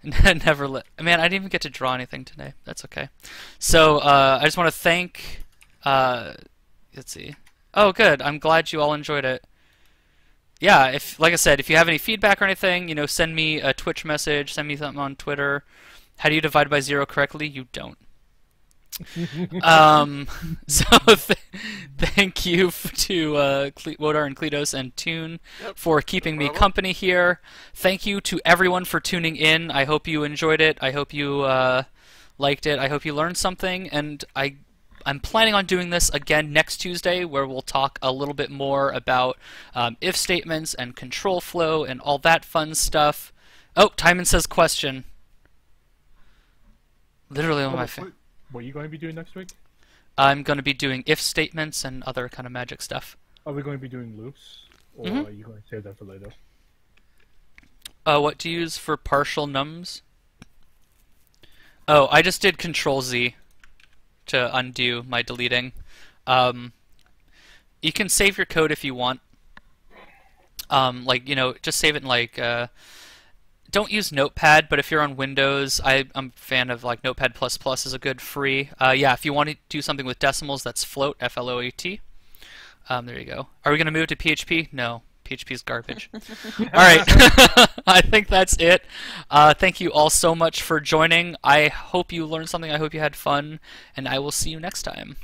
Never let. Man, I didn't even get to draw anything today. That's okay. So I just want to thank. Let's see. Oh, good. I'm glad you all enjoyed it. Yeah, if like I said, if you have any feedback or anything, you know, send me a Twitch message, send me something on Twitter. How do you divide by 0 correctly? You don't. So thank you to Wodar and Kledos and Toon for keeping me company here. Thank you to everyone for tuning in. I hope you enjoyed it. I hope you liked it. I hope you learned something. And I'm planning on doing this again next Tuesday, where we'll talk a little bit more about if statements and control flow and all that fun stuff. Oh, Timon says question. Literally on my face. What are you going to be doing next week? I'm going to be doing if statements and other kind of magic stuff. Are we going to be doing loops? Or are you going to save that for later? What to use for partial nums? Oh, I just did Control Z to undo my deleting. You can save your code if you want. Like, you know, just save it in like... don't use Notepad, but if you're on Windows, I'm a fan of like Notepad++ is a good free. Yeah, if you want to do something with decimals, that's float, F-L-O-A-T. There you go. Are we going to move to PHP? No, PHP's garbage. All right, I think that's it. Thank you all so much for joining. I hope you learned something. I hope you had fun, and I will see you next time.